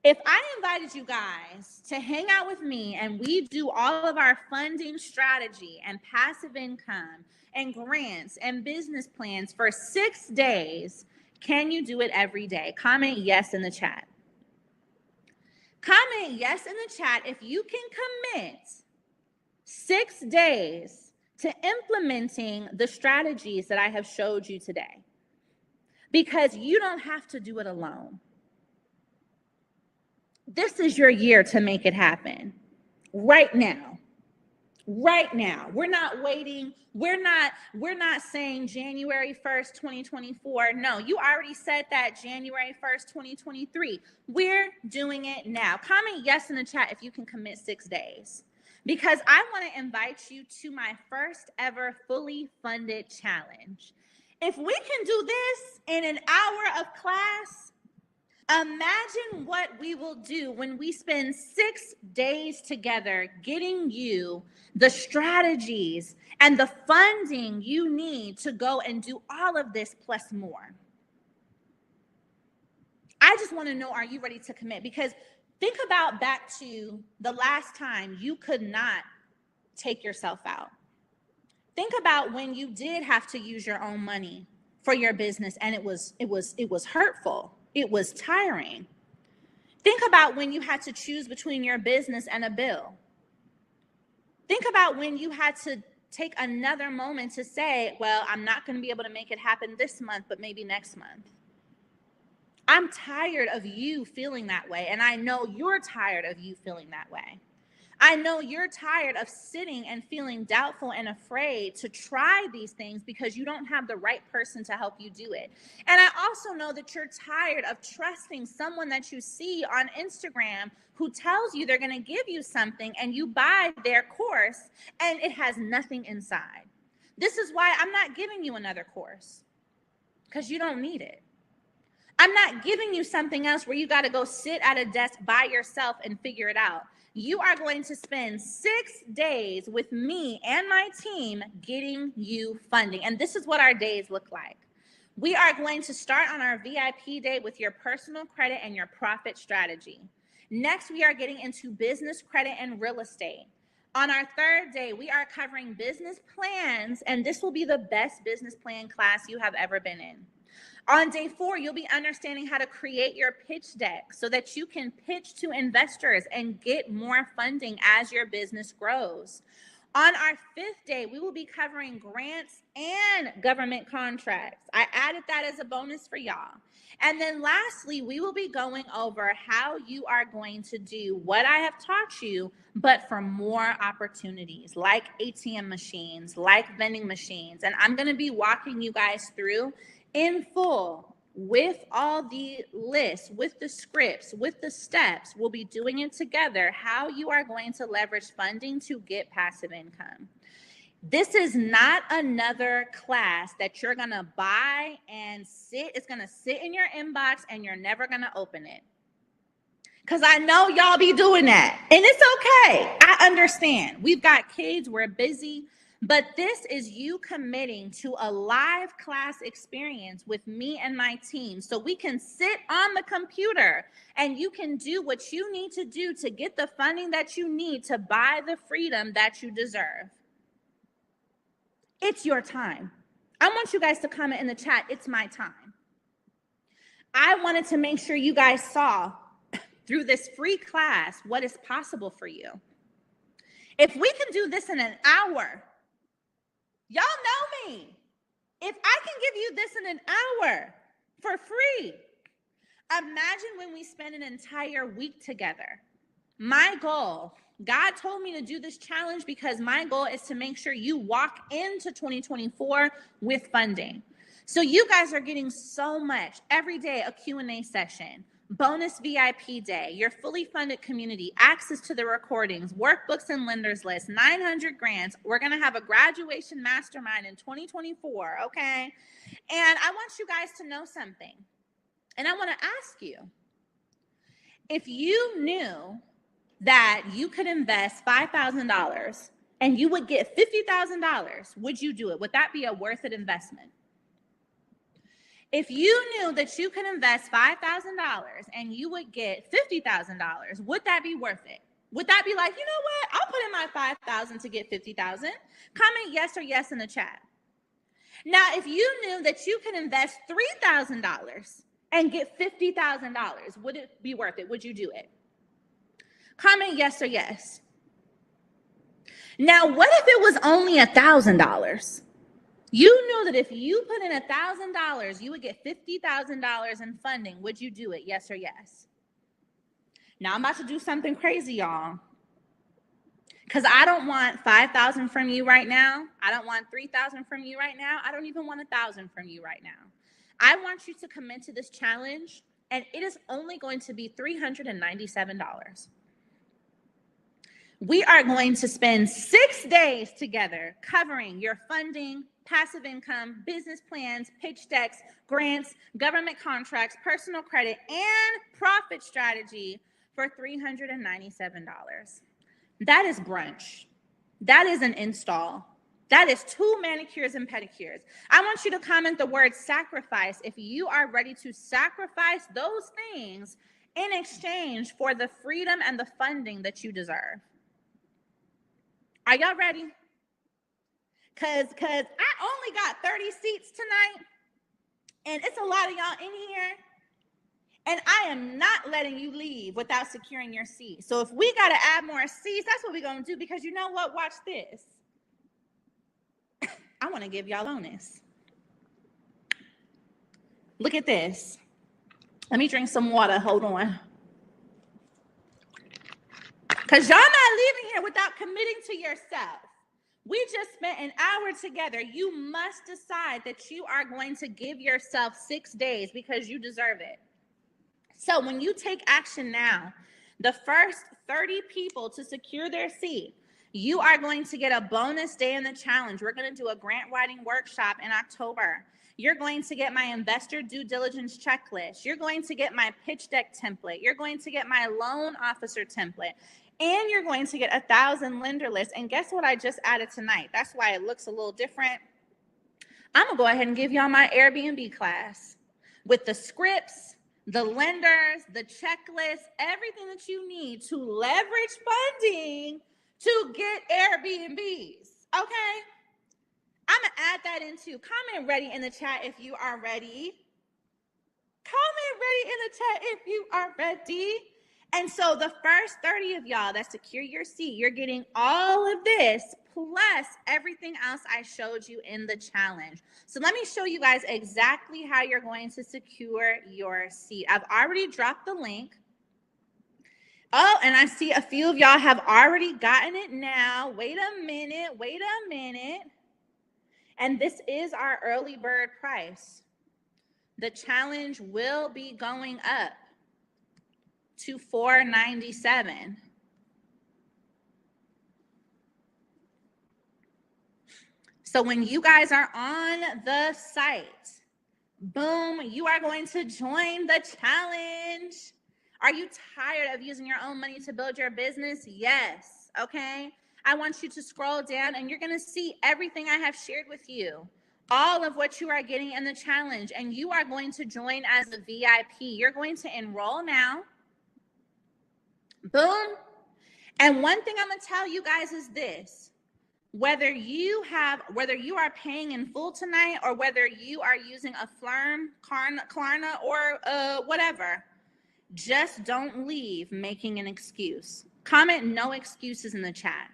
If I invited you guys to hang out with me and we do all of our funding strategy and passive income and grants and business plans for 6 days, can you do it every day? Comment yes in the chat. Comment yes in the chat if you can commit 6 days to implementing the strategies that I have showed you today. Because you don't have to do it alone. This is your year to make it happen. Right now. Right now. We're not waiting. We're not saying January 1st, 2024. No, you already said that January 1st, 2023. We're doing it now. Comment yes in the chat if you can commit 6 days. Because I want to invite you to my first ever fully funded challenge. If we can do this in an hour of class, imagine what we will do when we spend 6 days together getting you the strategies and the funding you need to go and do all of this plus more. I just want to know, are you ready to commit? Because think about back to the last time you could not take yourself out. Think about when you did have to use your own money for your business and it was hurtful. It was tiring. Think about when you had to choose between your business and a bill. Think about when you had to take another moment to say, well, I'm not going to be able to make it happen this month, but maybe next month. I'm tired of you feeling that way, and I know you're tired of you feeling that way. I know you're tired of sitting and feeling doubtful and afraid to try these things because you don't have the right person to help you do it. And I also know that you're tired of trusting someone that you see on Instagram who tells you they're going to give you something and you buy their course and it has nothing inside. This is why I'm not giving you another course, because you don't need it. I'm not giving you something else where you got to go sit at a desk by yourself and figure it out. You are going to spend 6 days with me and my team getting you funding. And this is what our days look like. We are going to start on our VIP day with your personal credit and your profit strategy. Next, we are getting into business credit and real estate. On our 3rd day, we are covering business plans, and this will be the best business plan class you have ever been in. On day 4, you'll be understanding how to create your pitch deck so that you can pitch to investors and get more funding as your business grows. On our 5th day, we will be covering grants and government contracts. I added that as a bonus for y'all. And then lastly, we will be going over how you are going to do what I have taught you, but for more opportunities like ATM machines, like vending machines. And I'm going to be walking you guys through in full with all the lists, with the scripts, with the steps. We'll be doing it together, how you are going to leverage funding to get passive income. This is not another class that you're going to buy and sit. It's going to sit in your inbox and you're never going to open it. Because I know y'all be doing that. And it's okay. I understand. We've got kids. We're busy. But this is you committing to a live class experience with me and my team, so we can sit on the computer and you can do what you need to do to get the funding that you need to buy the freedom that you deserve. It's your time. I want you guys to comment in the chat, it's my time. I wanted to make sure you guys saw through this free class what is possible for you. If we can do this in an hour, y'all know me. If I can give you this in an hour for free, imagine when we spend an entire week together. My goal, God told me to do this challenge because my goal is to make sure you walk into 2024 with funding. So you guys are getting so much. Every day, a Q&A session, bonus VIP day, your fully funded community, access to the recordings, workbooks and lenders list, 900 grants. We're going to have a graduation mastermind in 2024, okay? And I want you guys to know something. And I want to ask you, if you knew that you could invest $5,000 and you would get $50,000, would you do it? Would that be a worth it investment? If you knew that you could invest $5,000 and you would get $50,000, would that be worth it? Would that be like, you know what? I'll put in my $5,000 to get $50,000. Comment yes or yes in the chat. Now, if you knew that you could invest $3,000 and get $50,000, would it be worth it? Would you do it? Comment yes or yes. Now, what if it was only $1,000? You knew that if you put in $1,000, you would get $50,000 in funding. Would you do it? Yes or yes? Now I'm about to do something crazy, y'all. Because I don't want $5,000 from you right now. I don't want $3,000 from you right now. I don't even want $1,000 from you right now. I want you to commit to this challenge, and it is only going to be $397. We are going to spend 6 days together covering your funding, passive income, business plans, pitch decks, grants, government contracts, personal credit, and profit strategy for $397. That is brunch. That is an install. That is 2 manicures and pedicures. I want you to comment the word sacrifice if you are ready to sacrifice those things in exchange for the freedom and the funding that you deserve. Are y'all ready? Cause I only got 30 seats tonight, and it's a lot of y'all in here, and I am not letting you leave without securing your seat. So if we gotta add more seats, that's what we're gonna do, because you know what? Watch this. I wanna give y'all bonus. Look at this. Let me drink some water, hold on. Cause y'all not leaving here without committing to yourself. We just spent an hour together. You must decide that you are going to give yourself 6 days because you deserve it. So when you take action now, the first 30 people to secure their seat, you are going to get a bonus day in the challenge. We're going to do a grant writing workshop in October. You're going to get my investor due diligence checklist. You're going to get my pitch deck template. You're going to get my loan officer template. And you're going to get 1,000 lender lists. And guess what I just added tonight? That's why it looks a little different. I'm going to go ahead and give y'all my AIRBNB class with the scripts, the lenders, the checklist, everything that you need to leverage funding to get Airbnbs. Okay? I'm going to add that into. Comment ready in the chat if you are ready. Comment ready in the chat if you are ready. And so the first 30 of y'all that secure your seat, you're getting all of this plus everything else I showed you in the challenge. So let me show you guys exactly how you're going to secure your seat. I've already dropped the link. Oh, and I see a few of y'all have already gotten it now. Wait a minute. And this is our early bird price. The challenge will be going up to $497. So when you guys are on the site, boom, you are going to join the challenge. Are you tired of using your own money to build your business? Yes. Okay. I want you to scroll down and you're going to see everything I have shared with you. All of what you are getting in the challenge, and you are going to join as a VIP. You're going to enroll now. Boom. And one thing I'm going to tell you guys is this. Whether you are paying in full tonight or whether you are using a Flurm, Klarna, or whatever, just don't leave making an excuse. Comment no excuses in the chat,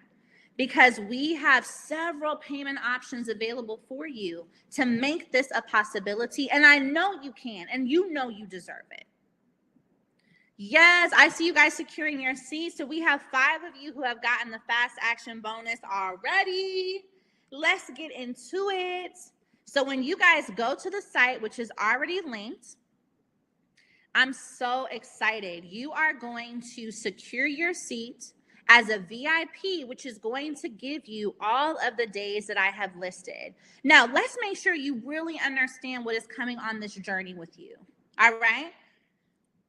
because we have several payment options available for you to make this a possibility. And I know you can, and you know you deserve it. Yes, I see you guys securing your seats. So we have 5 of you who have gotten the fast action bonus already. Let's get into it. So when you guys go to the site, which is already linked, I'm so excited. You are going to secure your seat as a VIP, which is going to give you all of the days that I have listed. Now, let's make sure you really understand what is coming on this journey with you. All right?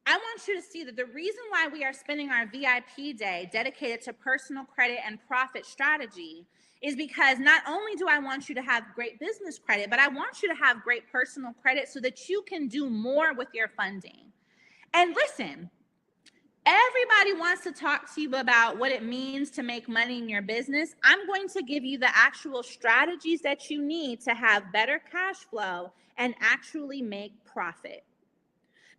I want you to see that the reason why we are spending our VIP day dedicated to personal credit and profit strategy is because not only do I want you to have great business credit, but I want you to have great personal credit so that you can do more with your funding. And listen, everybody wants to talk to you about what it means to make money in your business. I'm going to give you the actual strategies that you need to have better cash flow and actually make profit.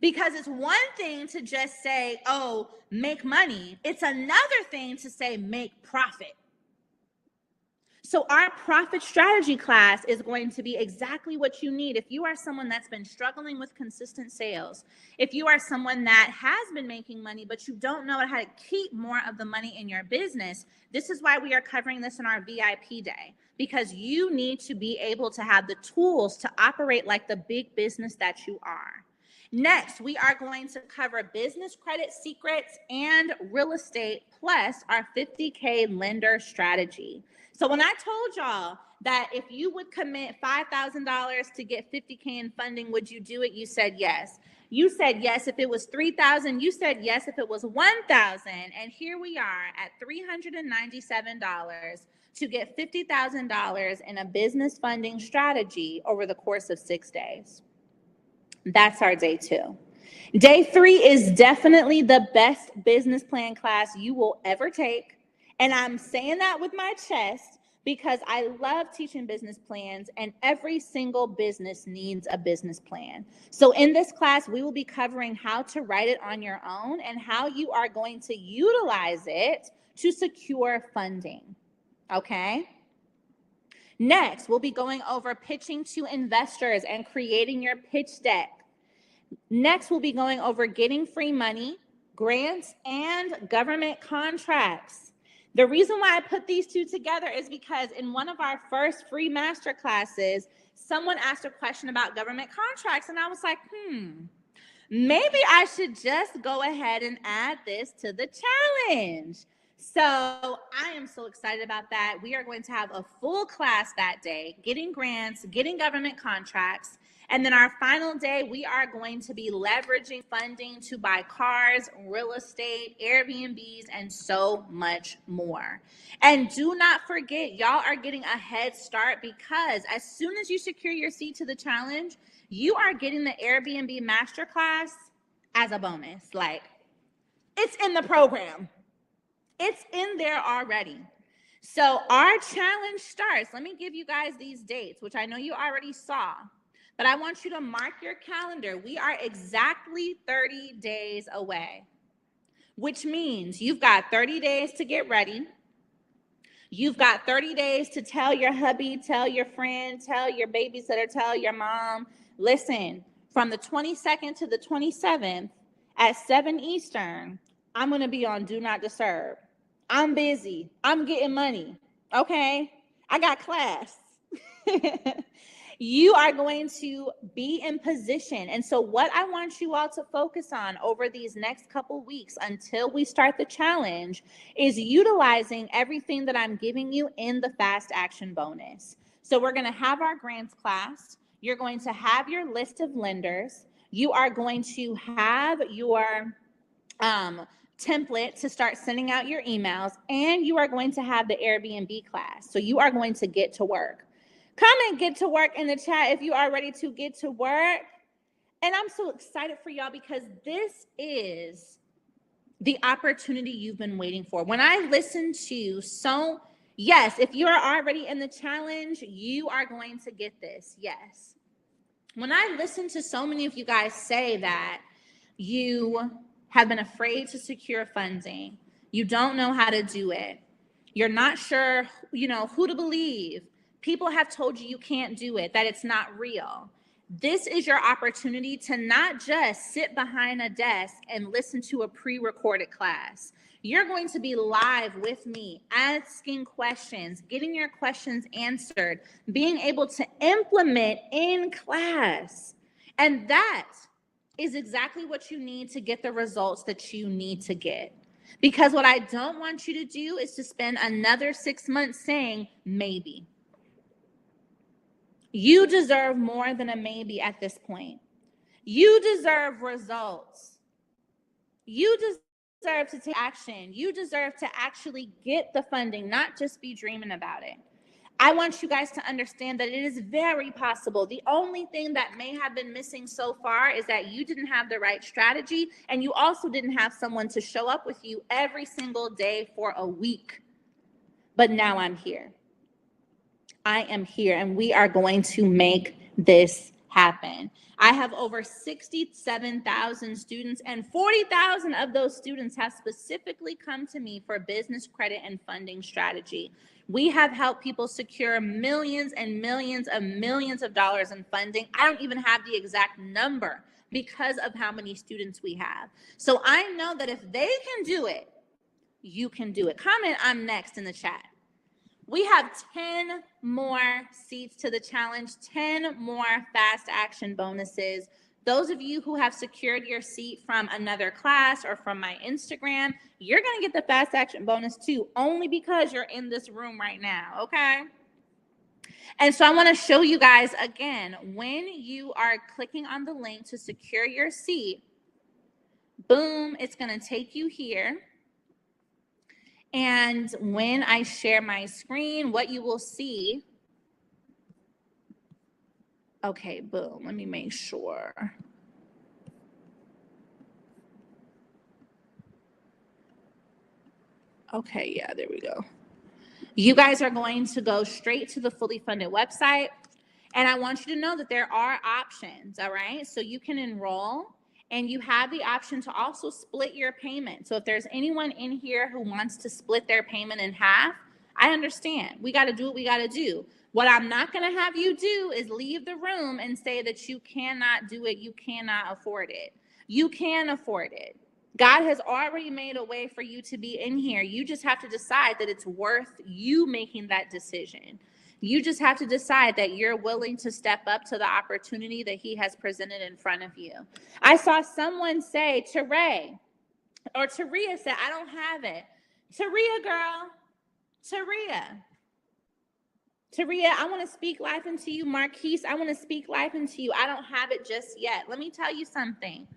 Because it's one thing to just say, oh, make money. It's another thing to say make profit. So our profit strategy class is going to be exactly what you need. If you are someone that's been struggling with consistent sales, if you are someone that has been making money, but you don't know how to keep more of the money in your business, this is why we are covering this in our VIP day, because you need to be able to have the tools to operate like the big business that you are. Next, we are going to cover business credit secrets and real estate, plus our 50K lender strategy. So when I told y'all that if you would commit $5,000 to get 50K in funding, would you do it? You said yes. You said yes if it was $3,000. You said yes if it was $1,000. And here we are at $397 to get $50,000 in a business funding strategy over the course of 6 days. That's our day 2. Day 3 is definitely the best business plan class you will ever take. And I'm saying that with my chest because I love teaching business plans, and every single business needs a business plan. So in this class, we will be covering how to write it on your own and how you are going to utilize it to secure funding. Okay? Next, we'll be going over pitching to investors and creating your pitch deck. Next, we'll be going over getting free money, grants, and government contracts. The reason why I put these two together is because in one of our first free master classes, someone asked a question about government contracts, and I was like, maybe I should just go ahead and add this to the challenge. So I am so excited about that. We are going to have a full class that day, getting grants, getting government contracts. And then our final day, we are going to be leveraging funding to buy cars, real estate, Airbnbs, and so much more. And do not forget, y'all are getting a head start because as soon as you secure your seat to the challenge, you are getting the Airbnb masterclass as a bonus. Like, it's in the program. It's in there already. So our challenge starts. Let me give you guys these dates, which I know you already saw. But I want you to mark your calendar. We are exactly 30 days away, which means you've got 30 days to get ready. You've got 30 days to tell your hubby, tell your friend, tell your babysitter, tell your mom. Listen, from the 22nd to the 27th at 7 Eastern, I'm going to be on Do Not Disturb. I'm busy. I'm getting money. Okay? I got class. You are going to be in position. And so what I want you all to focus on over these next couple weeks until we start the challenge is utilizing everything that I'm giving you in the fast action bonus. So we're going to have our grants class. You're going to have your list of lenders. You are going to have your template to start sending out your emails, and you are going to have the Airbnb class. So you are going to get to work. Comment get to work in the chat if you are ready to get to work. And I'm so excited for y'all because this is the opportunity you've been waiting for. When I listen to yes, if you're already in the challenge, you are going to get this. Yes. When I listen to so many of you guys say that you have been afraid to secure funding, you don't know how to do it, you're not sure, who to believe, people have told you can't do it, that it's not real. This is your opportunity to not just sit behind a desk and listen to a pre-recorded class. You're going to be live with me, asking questions, getting your questions answered, being able to implement in class. And that is exactly what you need to get the results that you need to get. Because what I don't want you to do is to spend another 6 months saying maybe. You deserve more than a maybe at this point. You deserve results. You deserve to take action. You deserve to actually get the funding, not just be dreaming about it. I want you guys to understand that it is very possible. The only thing that may have been missing so far is that you didn't have the right strategy, and you also didn't have someone to show up with you every single day for a week. But now I'm here. I am here, and we are going to make this happen. I have over 67,000 students, and 40,000 of those students have specifically come to me for business credit and funding strategy. We have helped people secure millions and millions of dollars in funding. I don't even have the exact number because of how many students we have. So I know that if they can do it, you can do it. Comment "I'm next" in the chat. We have 10 more seats to the challenge, 10 more fast action bonuses. Those of you who have secured your seat from another class or from my Instagram, you're going to get the fast action bonus too, only because you're in this room right now, okay? And so I want to show you guys again, when you are clicking on the link to secure your seat, boom, it's going to take you here. And when I share my screen, what you will see, okay, boom, let me make sure. Okay, yeah, there we go. You guys are going to go straight to the Fully Funded website. And I want you to know that there are options, all right? So you can enroll, and you have the option to also split your payment. So if there's anyone in here who wants to split their payment in half, I understand. We got to do what we got to do. What I'm not going to have you do is leave the room and say that you cannot do it, you cannot afford it. You can afford it. God has already made a way for you to be in here. You just have to decide that it's worth you making that decision. You just have to decide that you're willing to step up to the opportunity that he has presented in front of you. I saw someone say, Taria said, I don't have it. Taria, girl. Taria, I want to speak life into you. Marquise, I want to speak life into you. I don't have it just yet. Let me tell you something.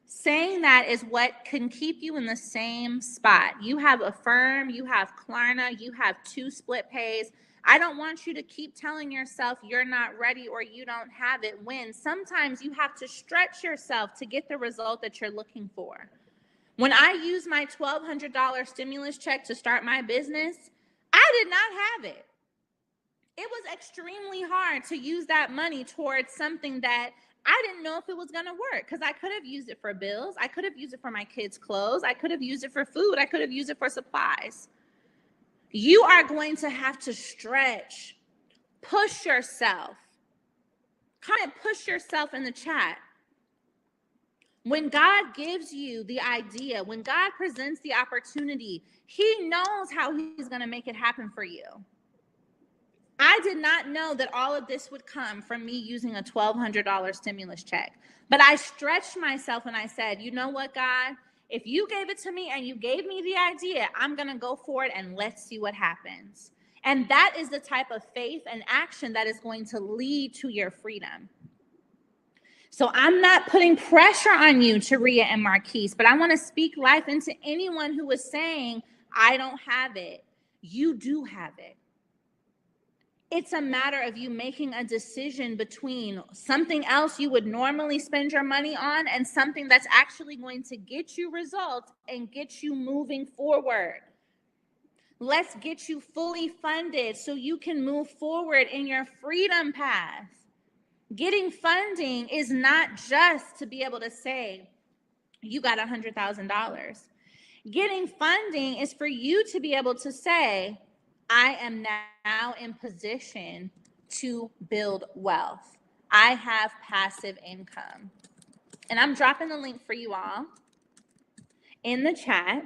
Saying that is what can keep you in the same spot. You have Affirm, you have Klarna, you have 2 split pays. I don't want you to keep telling yourself you're not ready or you don't have it, when sometimes you have to stretch yourself to get the result that you're looking for. When I used my $1,200 stimulus check to start my business, I did not have it. It was extremely hard to use that money towards something that I didn't know if it was going to work, because I could have used it for bills. I could have used it for my kids' clothes. I could have used it for food. I could have used it for supplies. You are going to have to stretch, push yourself. Comment push yourself in the chat. When God gives you the idea, when God presents the opportunity, he knows how he's going to make it happen for you. I did not know that all of this would come from me using a $1,200 stimulus check. But I stretched myself and I said, you know what, God? If you gave it to me and you gave me the idea, I'm going to go for it and let's see what happens. And that is the type of faith and action that is going to lead to your freedom. So I'm not putting pressure on you, Taria and Marquise, but I want to speak life into anyone who is saying, I don't have it. You do have it. It's a matter of you making a decision between something else you would normally spend your money on and something that's actually going to get you results and get you moving forward. Let's get you fully funded so you can move forward in your freedom path. Getting funding is not just to be able to say you got $100,000. Getting funding is for you to be able to say, I am now in position to build wealth. I have passive income. And I'm dropping the link for you all in the chat.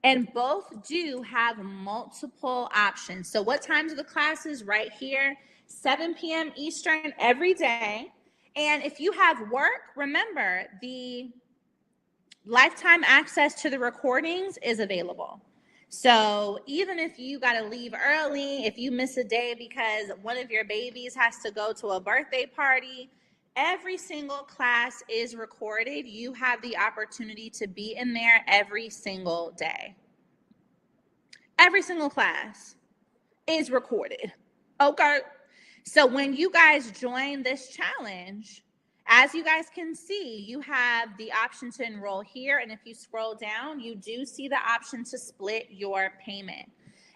And both do have multiple options. So what times are the classes? Right here, 7 p.m. Eastern every day. And if you have work, remember the lifetime access to the recordings is available. So even if you got to leave early, if you miss a day because one of your babies has to go to a birthday party, every single class is recorded. You have the opportunity to be in there every single day. Every single class is recorded. Okay. So when you guys join this challenge, as you guys can see, you have the option to enroll here. And if you scroll down, you do see the option to split your payment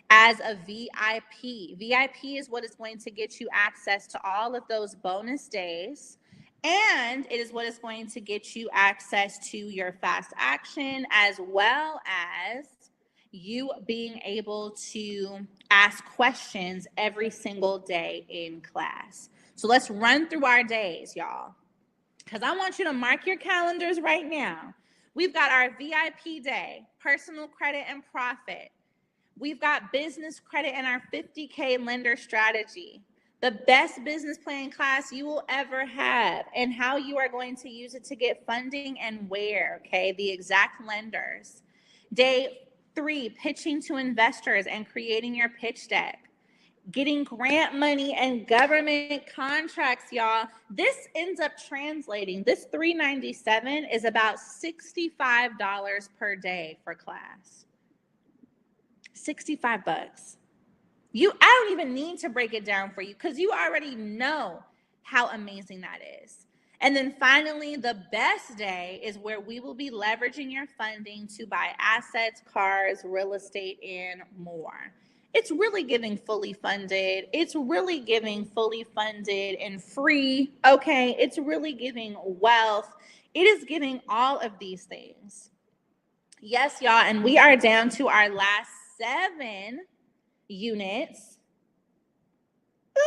as a VIP. VIP is what is going to get you access to all of those bonus days. And it is what is going to get you access to your fast action, as well as you being able to ask questions every single day in class. So let's run through our days, y'all, because I want you to mark your calendars right now. We've got our VIP day, personal credit and profit. We've got business credit and our 50K lender strategy, the best business plan class you will ever have, and how you are going to use it to get funding and where, okay? The exact lenders. Day 3, pitching to investors and creating your pitch deck. Getting grant money and government contracts, y'all. This ends up translating. This $397 is about $65 per day for class. 65 bucks. I don't even need to break it down for you because you already know how amazing that is. And then finally, the best day is where we will be leveraging your funding to buy assets, cars, real estate, and more. It's really giving fully funded. It's really giving fully funded and free. Okay. It's really giving wealth. It is giving all of these things. Yes, y'all. And we are down to our last 7 units. Ooh.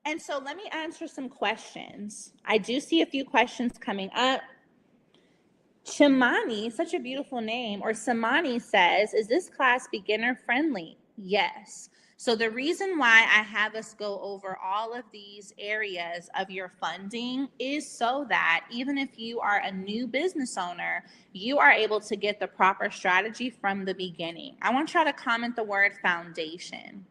And so let me answer some questions. I do see a few questions coming up. Chimani, such a beautiful name, or Samani says, is this class beginner friendly? Yes. So the reason why I have us go over all of these areas of your funding is so that even if you are a new business owner, you are able to get the proper strategy from the beginning. I want y'all to comment the word foundation.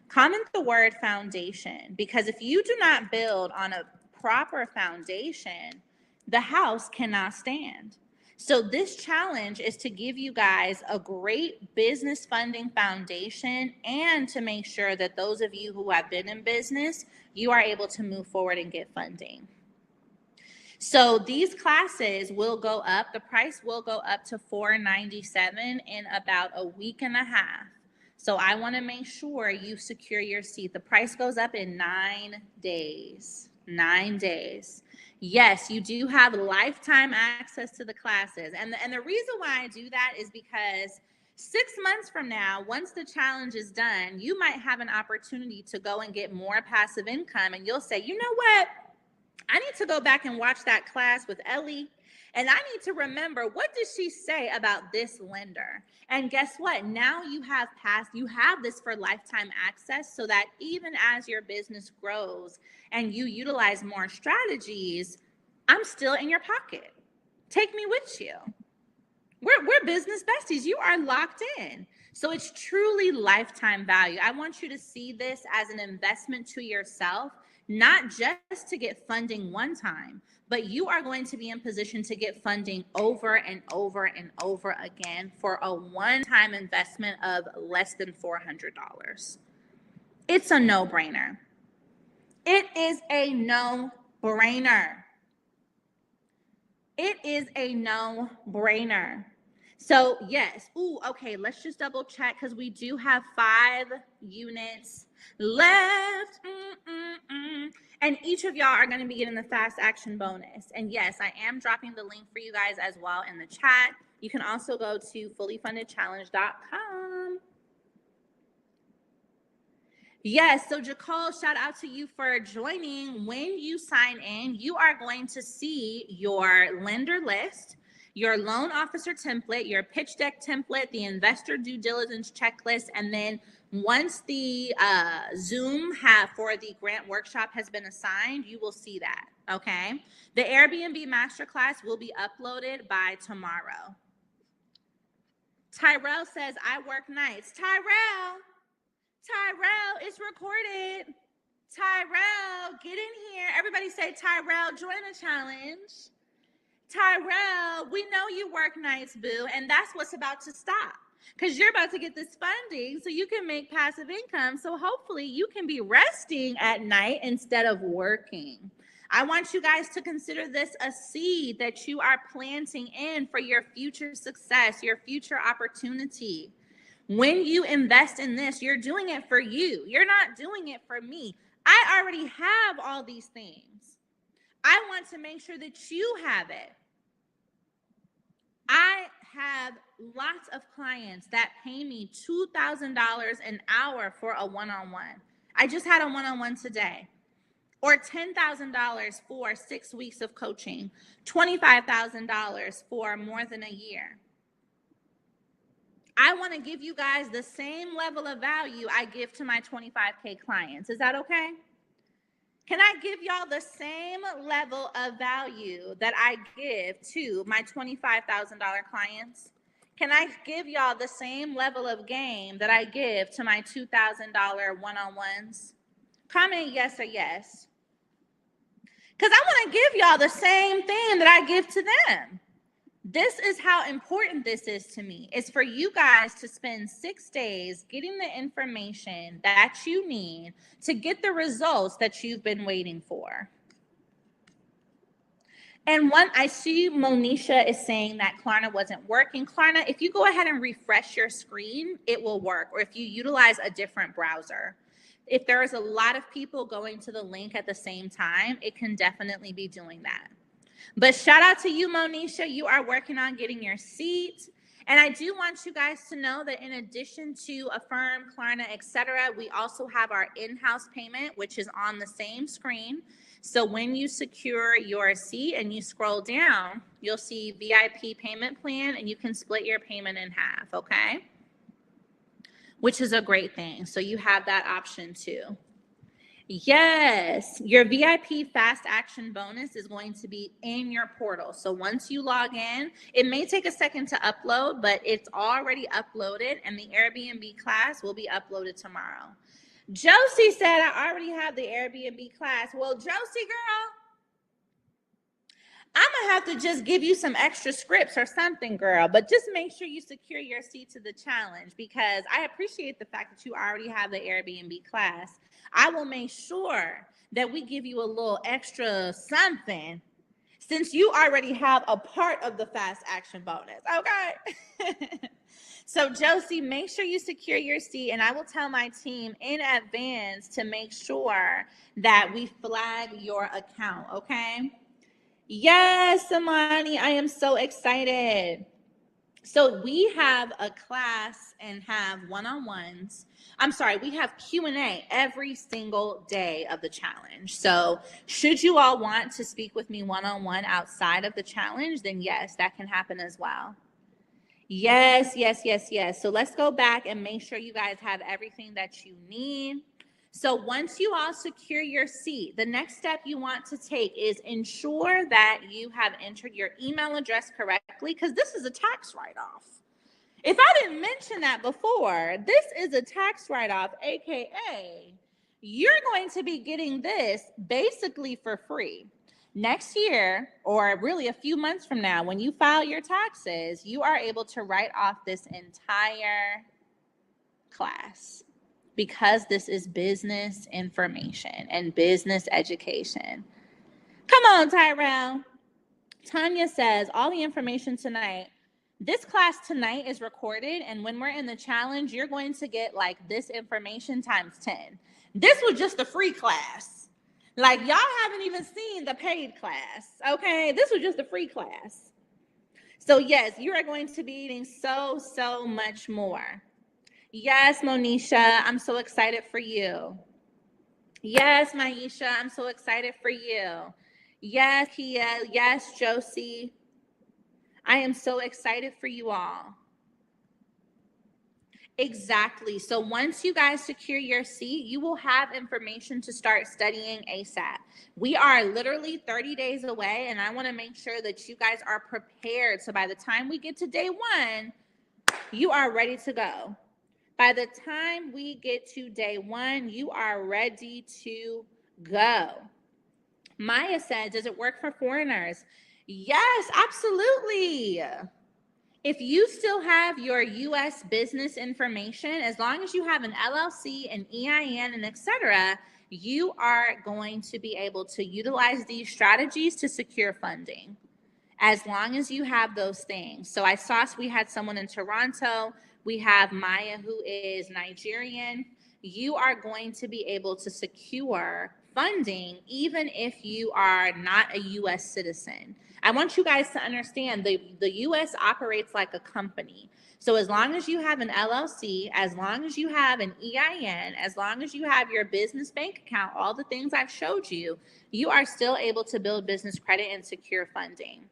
Comment the word foundation, because if you do not build on a proper foundation, the house cannot stand. So this challenge is to give you guys a great business funding foundation and to make sure that those of you who have been in business, you are able to move forward and get funding. So these classes will go up. The price will go up to $497 in about a week and a half. So I want to make sure you secure your seat. The price goes up in 9 days. 9 days. Yes, you do have lifetime access to the classes. And the reason why I do that is because 6 months from now, once the challenge is done, you might have an opportunity to go and get more passive income. And you'll say, you know what? I need to go back and watch that class with Ellie. And I need to remember, what did she say about this lender? And guess what? Now you have this for lifetime access, so that even as your business grows and you utilize more strategies, I'm still in your pocket. Take me with you. We're business besties. You are locked in. So it's truly lifetime value. I want you to see this as an investment to yourself. not just to get funding one time, but you are going to be in position to get funding over and over and over again for a one-time investment of less than $400. It's a no-brainer. It is a no-brainer. It is a no-brainer. So yes, okay, let's just double check because we do have 5 units left. And each of y'all are going to be getting the fast action bonus. And yes, I am dropping the link for you guys as well in the chat. You can also go to fullyfundedchallenge.com. Yes, so Jacole, shout out to you for joining. When you sign in, you are going to see your lender list, your loan officer template, your pitch deck template, the investor due diligence checklist, and then once the Zoom for the grant workshop has been assigned, you will see that, okay? The AIRBNB masterclass will be uploaded by tomorrow. Tyrell says, I work nights. Tyrell, it's recorded. Tyrell, get in here. Everybody say, Tyrell, join the challenge. Tyrell, we know you work nights, boo, and that's what's about to stop because you're about to get this funding so you can make passive income. So hopefully you can be resting at night instead of working. I want you guys to consider this a seed that you are planting in for your future success, your future opportunity. When you invest in this, you're doing it for you. You're not doing it for me. I already have all these things. I want to make sure that you have it. I have lots of clients that pay me $2,000 an hour for a one-on-one. I just had a one-on-one today. Or $10,000 for 6 weeks of coaching. $25,000 for more than a year. I want to give you guys the same level of value I give to my 25K clients. Is that okay? Can I give y'all the same level of value that I give to my $25,000 clients? Can I give y'all the same level of game that I give to my $2,000 one-on-ones? Comment yes or yes. Because I want to give y'all the same thing that I give to them. This is how important this is to me. It's for you guys to spend 6 days getting the information that you need to get the results that you've been waiting for. And I see Monisha is saying that Klarna wasn't working. Klarna, if you go ahead and refresh your screen, it will work. Or if you utilize a different browser. If there is a lot of people going to the link at the same time, it can definitely be doing that. But shout out to you, Monisha. You are working on getting your seat. And I do want you guys to know that in addition to Affirm, Klarna, etc., we also have our in-house payment, which is on the same screen. So when you secure your seat and you scroll down, you'll see VIP payment plan, and you can split your payment in half, okay? Which is a great thing. So you have that option too. Yes, your VIP fast action bonus is going to be in your portal. So once you log in, it may take a second to upload, but it's already uploaded, and the Airbnb class will be uploaded tomorrow. Josie said, I already have the Airbnb class. Well, Josie, girl, I'm going to have to just give you some extra scripts or something, girl. But just make sure you secure your seat to the challenge, because I appreciate the fact that you already have the Airbnb class. I will make sure that we give you a little extra something since you already have a part of the fast action bonus, okay? So Josie, make sure you secure your seat, and I will tell my team in advance to make sure that we flag your account, okay? Yes, Amani, I am so excited. So we have a class and have one-on-ones. I'm sorry, we have Q&A every single day of the challenge. So should you all want to speak with me one-on-one outside of the challenge, then yes, that can happen as well. Yes, yes, yes, yes. So let's go back and make sure you guys have everything that you need. So once you all secure your seat, the next step you want to take is ensure that you have entered your email address correctly, because this is a tax write-off. If I didn't mention that before, this is a tax write-off, AKA you're going to be getting this basically for free. Next year, or really a few months from now, when you file your taxes, you are able to write off this entire class because this is business information and business education. Come on, Tyrell. Tanya says, all the information tonight. This class tonight is recorded, and when we're in the challenge, you're going to get like this information times 10. This was just a free class. Like, y'all haven't even seen the paid class, okay? This was just a free class. So yes, you are going to be eating so much more. Yes, Monisha, I'm so excited for you. Yes, Maisha, I'm so excited for you. Yes, Kia. Yes, Josie. I am so excited for you all. Exactly. So once you guys secure your seat, you will have information to start studying ASAP. We are literally 30 days away, and I want to make sure that you guys are prepared. So by the time we get to day 1, you are ready to go. By the time we get to day 1, you are ready to go. Maya said, does it work for foreigners? Yes, absolutely. If you still have your U.S. business information, as long as you have an LLC, an EIN, and etc., you are going to be able to utilize these strategies to secure funding, as long as you have those things. So I saw we had someone in Toronto. We have Maya, who is Nigerian. You are going to be able to secure funding even if you are not a U.S. citizen. I want you guys to understand the U.S. operates like a company. So as long as you have an LLC, as long as you have an EIN, as long as you have your business bank account, all the things I've showed you, you are still able to build business credit and secure funding.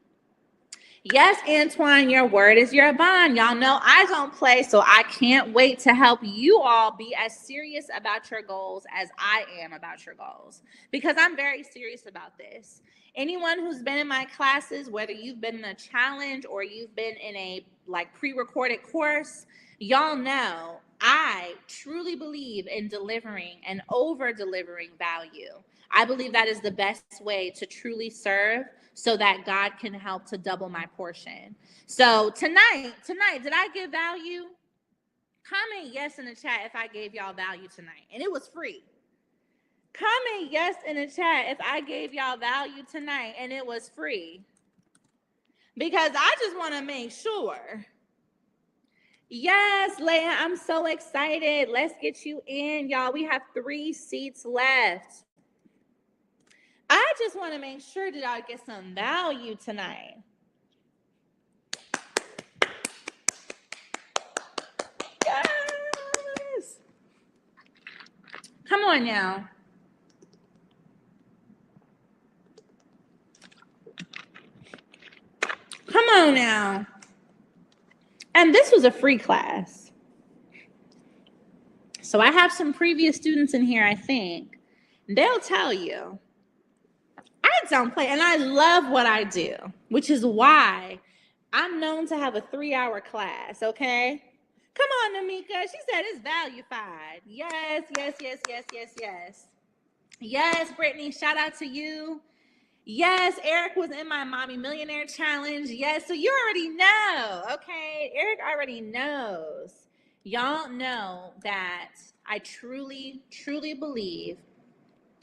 Yes, Antoine, your word is your bond. Y'all know I don't play, so I can't wait to help you all be as serious about your goals as I am about your goals, because I'm very serious about this. Anyone who's been in my classes, whether you've been in a challenge or you've been in a like pre-recorded course, y'all know I truly believe in delivering and over-delivering value. I believe that is the best way to truly serve, so that God can help to double my portion. So tonight, did I give value? Comment yes in the chat if I gave y'all value tonight, and it was free. Comment yes in the chat if I gave y'all value tonight and it was free, because I just want to make sure. Yes, Leia, I'm so excited. Let's get you in, y'all. We have 3 seats left. I just want to make sure that y'all get some value tonight. Yes. Come on now. Come on now. And this was a free class. So I have some previous students in here, I think. They'll tell you, I don't play, and I love what I do, which is why I'm known to have a 3-hour class, okay? Come on, Namika. She said it's valuified. Yes, yes, yes, yes, yes, yes. Yes, Brittany, shout out to you. Yes, Eric was in my Mommy Millionaire Challenge. Yes, so you already know, okay? Eric already knows. Y'all know that I truly, truly believe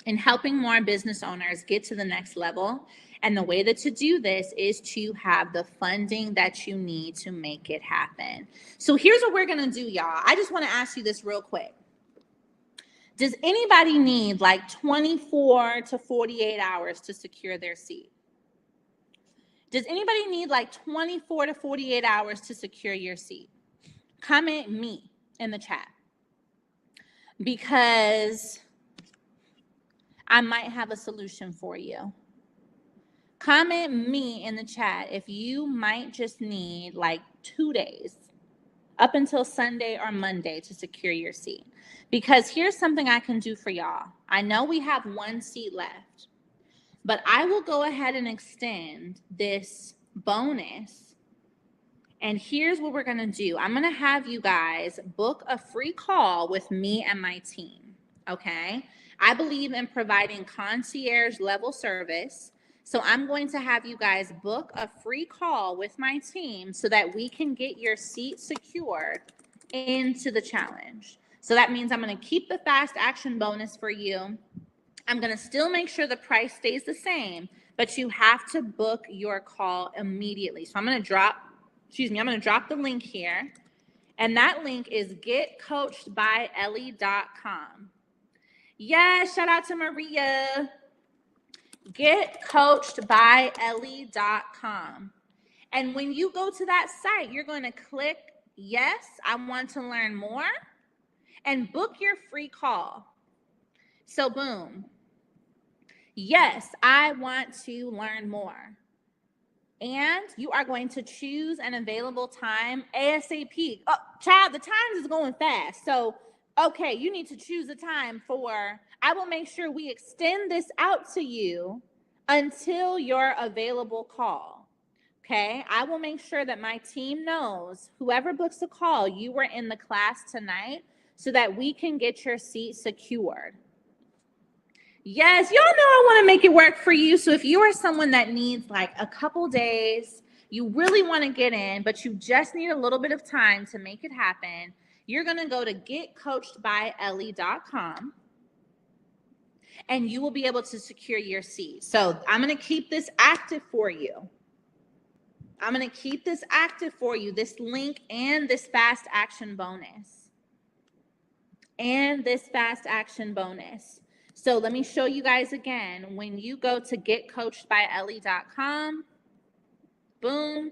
in helping more business owners get to the next level. And the way that to do this is to have the funding that you need to make it happen. So here's what we're going to do, y'all. I just want to ask you this real quick. Does anybody need like 24 to 48 hours to secure their seat? Does anybody need like 24 to 48 hours to secure your seat? Comment me in the chat, because I might have a solution for you. Comment me in the chat if you might just need like 2 days, up until Sunday or Monday, to secure your seat. Because here's something I can do for y'all. I know we have 1 seat left, but I will go ahead and extend this bonus. And here's what we're going to do. I'm going to have you guys book a free call with me and my team. okay? I believe in providing concierge level service. So I'm going to have you guys book a free call with my team so that we can get your seat secured into the challenge. So that means I'm going to keep the fast action bonus for you. I'm going to still make sure the price stays the same, but you have to book your call immediately. So I'm going to drop the link here. And that link is getcoachedbyellie.com. Yes, shout out to Maria. Getcoachedbyellie.com. And when you go to that site, you're going to click, yes, I want to learn more, and book your free call. So boom. Yes, I want to learn more. And you are going to choose an available time ASAP. Oh, child, the times is going fast. So, okay, you need to choose a time for, I will make sure we extend this out to you until your available call. Okay, I will make sure that my team knows, whoever books a call, you were in the class tonight so that we can get your seat secured. Yes, y'all know I want to make it work for you. So if you are someone that needs like a couple days, you really want to get in, but you just need a little bit of time to make it happen, you're going to go to getcoachedbyellie.com and you will be able to secure your seat. So I'm going to keep this active for you. This link and this fast action bonus. So let me show you guys again. When you go to getcoachedbyellie.com, boom,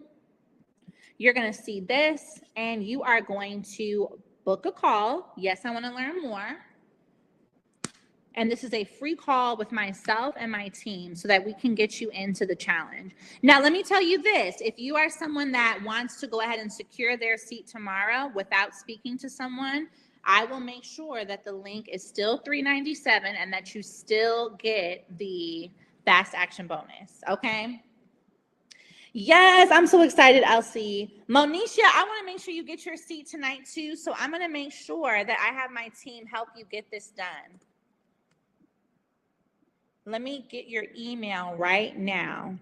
you're going to see this and you are going to book a call. Yes, I want to learn more. And this is a free call with myself and my team so that we can get you into the challenge. Now, let me tell you this. If you are someone that wants to go ahead and secure their seat tomorrow without speaking to someone, I will make sure that the link is still $397 and that you still get the fast action bonus, okay? Yes, I'm so excited, Elsie. Monisha, I want to make sure you get your seat tonight too, so I'm going to make sure that I have my team help you get this done. Let me get your email right now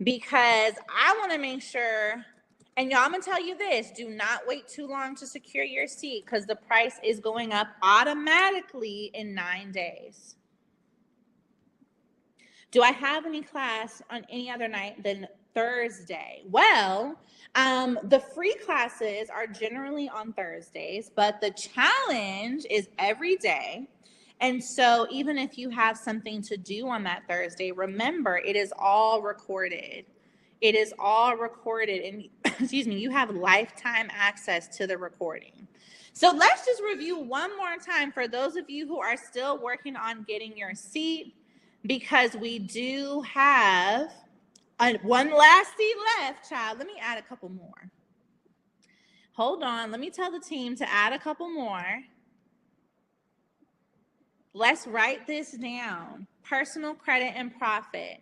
because I want to make sure, and y'all, I'm going to tell you this, do not wait too long to secure your seat because the price is going up automatically in 9 days. Do I have any class on any other night than Thursday? Well, the free classes are generally on Thursdays, but the challenge is every day. And so even if you have something to do on that Thursday, remember, it is all recorded. It is all recorded. And excuse me, you have lifetime access to the recording. So let's just review one more time for those of you who are still working on getting your seat, because we do have one last seat left, child. Let me add a couple more. Hold on. Let me tell the team to add a couple more. Let's write this down. Personal credit and profit,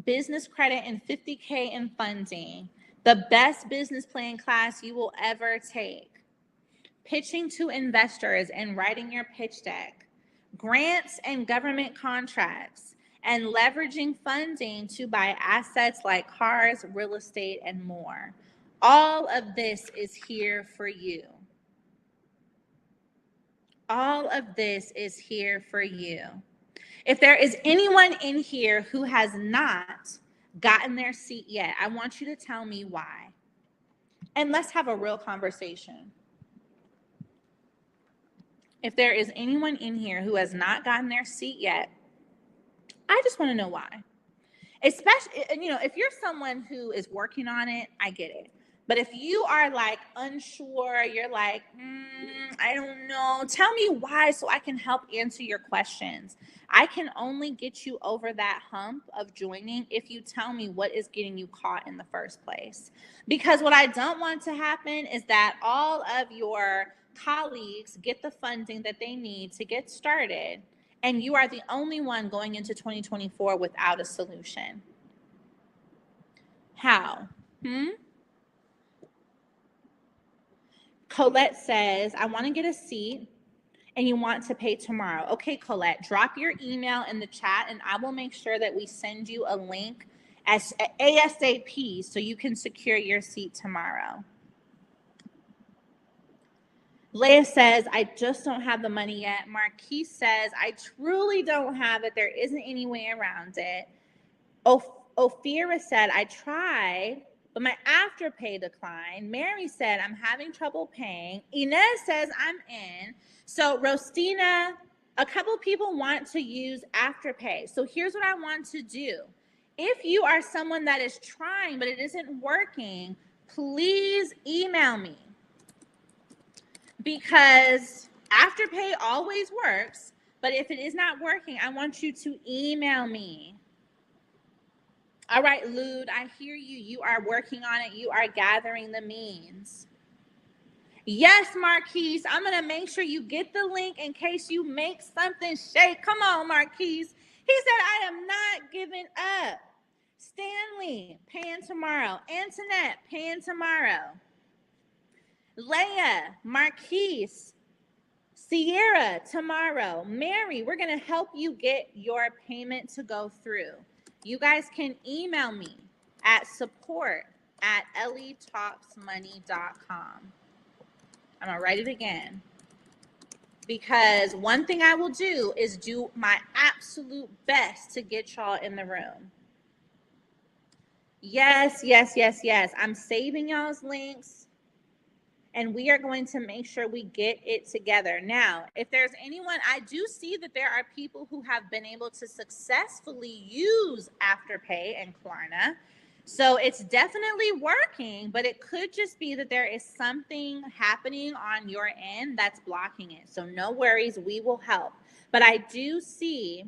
business credit and 50K in funding, the best business plan class you will ever take, pitching to investors and writing your pitch deck, grants and government contracts, and leveraging funding to buy assets like cars, real estate, and more. All of this is here for you. All of this is here for you. If there is anyone in here who has not gotten their seat yet, I want you to tell me why. And let's have a real conversation. If there is anyone in here who has not gotten their seat yet, I just want to know why. Especially, if you're someone who is working on it, I get it. But if you are like unsure, you're like, I don't know, tell me why so I can help answer your questions. I can only get you over that hump of joining if you tell me what is getting you caught in the first place. Because what I don't want to happen is that all of your colleagues get the funding that they need to get started, and you are the only one going into 2024 without a solution. How? Colette says, I want to get a seat and you want to pay tomorrow. Okay, Colette, drop your email in the chat and I will make sure that we send you a link as ASAP so you can secure your seat tomorrow. Leah says, I just don't have the money yet. Marquise says, I truly don't have it. There isn't any way around it. Ophira said, I tried, but my Afterpay declined. Mary said, I'm having trouble paying. Inez says, I'm in. So Rostina, a couple people want to use Afterpay. So here's what I want to do. If you are someone that is trying, but it isn't working, please email me. Because Afterpay always works, but if it is not working, I want you to email me. All right, Lude, I hear you. You are working on it. You are gathering the means. Yes, Marquise, I'm going to make sure you get the link in case you make something shake. Come on, Marquise. He said, I am not giving up. Stanley, paying tomorrow. Antoinette, paying tomorrow. Leia, Marquise, Sierra, tomorrow. Mary, we're going to help you get your payment to go through. You guys can email me at support@EllieTalksMoney.com. I'm going to write it again. Because one thing I will do is do my absolute best to get y'all in the room. Yes, yes, yes, yes. I'm saving y'all's links. And we are going to make sure we get it together. Now, if there's anyone, I do see that there are people who have been able to successfully use Afterpay and Klarna. So it's definitely working, but it could just be that there is something happening on your end that's blocking it. So no worries, we will help. But I do see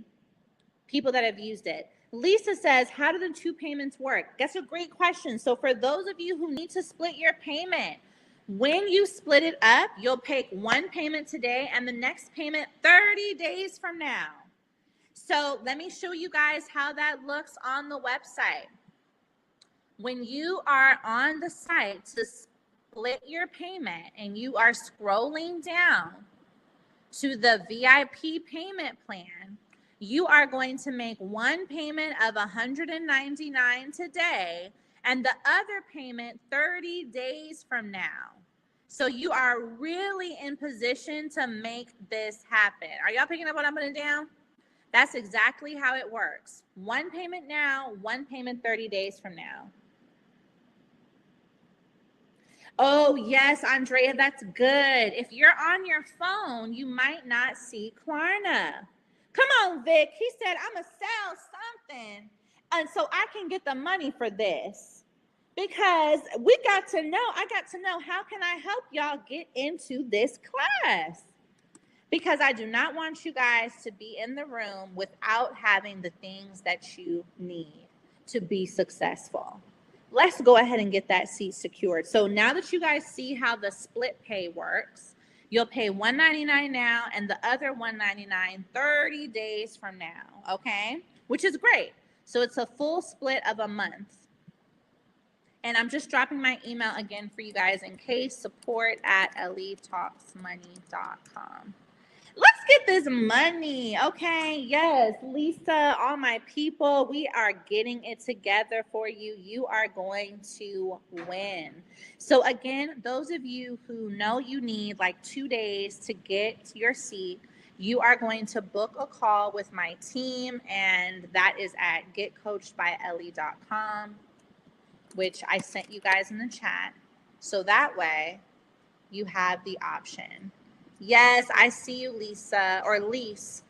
people that have used it. Lisa says, how do the two payments work? That's a great question. So for those of you who need to split your payment, when you split it up, you'll pay one payment today and the next payment 30 days from now. So let me show you guys how that looks on the website. When you are on the site to split your payment and you are scrolling down to the VIP payment plan, you are going to make one payment of $199 today and the other payment 30 days from now. So you are really in position to make this happen. Are y'all picking up what I'm putting down? That's exactly how it works. One payment now, one payment 30 days from now. Oh, yes, Andrea, that's good. If you're on your phone, you might not see Klarna. Come on, Vic. He said, I'm going to sell something, and so I can get the money for this. Because I got to know, how can I help y'all get into this class? Because I do not want you guys to be in the room without having the things that you need to be successful. Let's go ahead and get that seat secured. So now that you guys see how the split pay works, you'll pay $199 now and the other $199 30 days from now, okay? Which is great. So it's a full split of a month. And I'm just dropping my email again for you guys in case, support@EllieTalksMoney.com. Let's get this money, okay? Yes, Lisa, all my people, we are getting it together for you. You are going to win. So again, those of you who know you need like 2 days to get your seat, you are going to book a call with my team, and that is at getcoachedbyellie.com, which I sent you guys in the chat. So that way you have the option. Yes, I see you, Lisa, or Lise.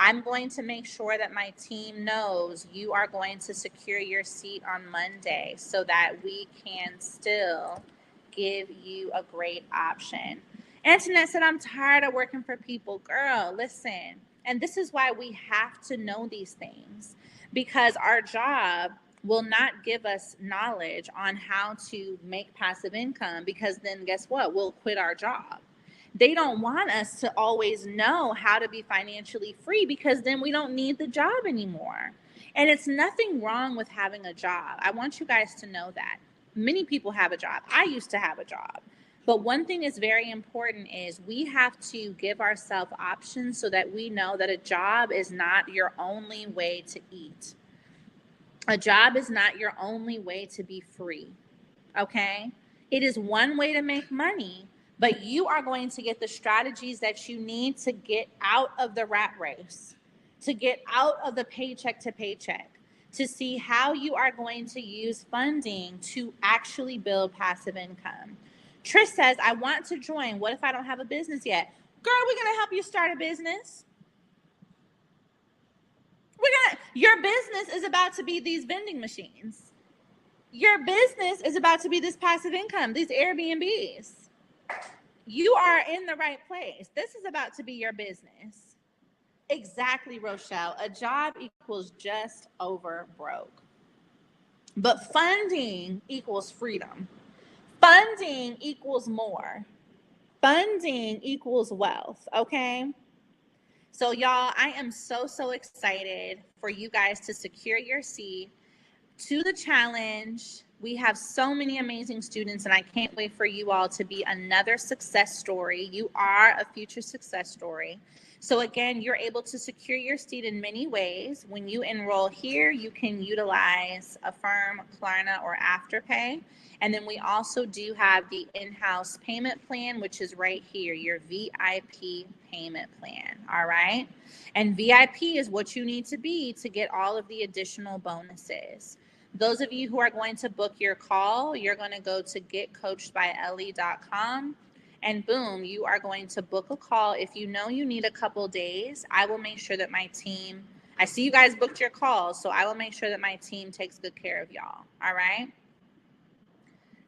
I'm going to make sure that my team knows you are going to secure your seat on Monday so that we can still give you a great option. Antoinette said, I'm tired of working for people. Girl, listen. And this is why we have to know these things, because our job will not give us knowledge on how to make passive income, because then guess what? We'll quit our job. They don't want us to always know how to be financially free, because then we don't need the job anymore. And it's nothing wrong with having a job. I want you guys to know that. Many people have a job. I used to have a job. But one thing is very important is we have to give ourselves options so that we know that a job is not your only way to eat. A job is not your only way to be free, okay? It is one way to make money, but you are going to get the strategies that you need to get out of the rat race, to get out of the paycheck to paycheck, to see how you are going to use funding to actually build passive income. Trish says, I want to join. What if I don't have a business yet? Girl, we're going to help you start a business. Your business is about to be these vending machines. Your business is about to be this passive income, these Airbnbs. You are in the right place. This is about to be your business. Exactly, Rochelle. A job equals just over broke. But funding equals freedom. Funding equals more. Funding equals wealth, okay? So y'all, I am so excited for you guys to secure your seat to the challenge. We have so many amazing students, and I can't wait for you all to be another success story. You are a future success story. So again, you're able to secure your seat in many ways. When you enroll here, you can utilize Affirm, Klarna, or Afterpay. And then we also do have the in-house payment plan, which is right here, your VIP payment plan, all right? And VIP is what you need to be to get all of the additional bonuses. Those of you who are going to book your call, you're going to go to getcoachedbyellie.com, and boom, you are going to book a call. If you know you need a couple days, I will make sure that my team, I see you guys booked your calls, so I will make sure that my team takes good care of y'all, all right?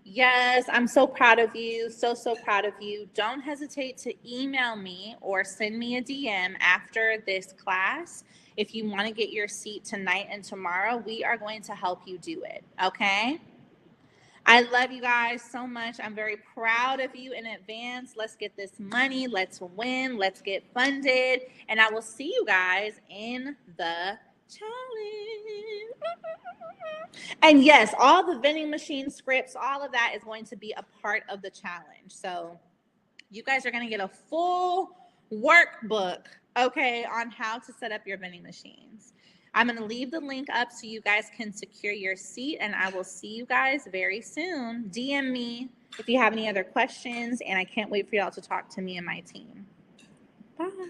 Yes, I'm so proud of you. So proud of you. Don't hesitate to email me or send me a DM after this class. If you want to get your seat tonight and tomorrow, we are going to help you do it. Okay? I love you guys so much. I'm very proud of you in advance. Let's get this money. Let's win. Let's get funded. And I will see you guys in the challenge. And yes, all the vending machine scripts, all of that is going to be a part of the challenge. So you guys are going to get a full workbook, okay, on how to set up your vending machines. I'm going to leave the link up so you guys can secure your seat, and I will see you guys very soon. DM me if you have any other questions, and I can't wait for y'all to talk to me and my team. Bye.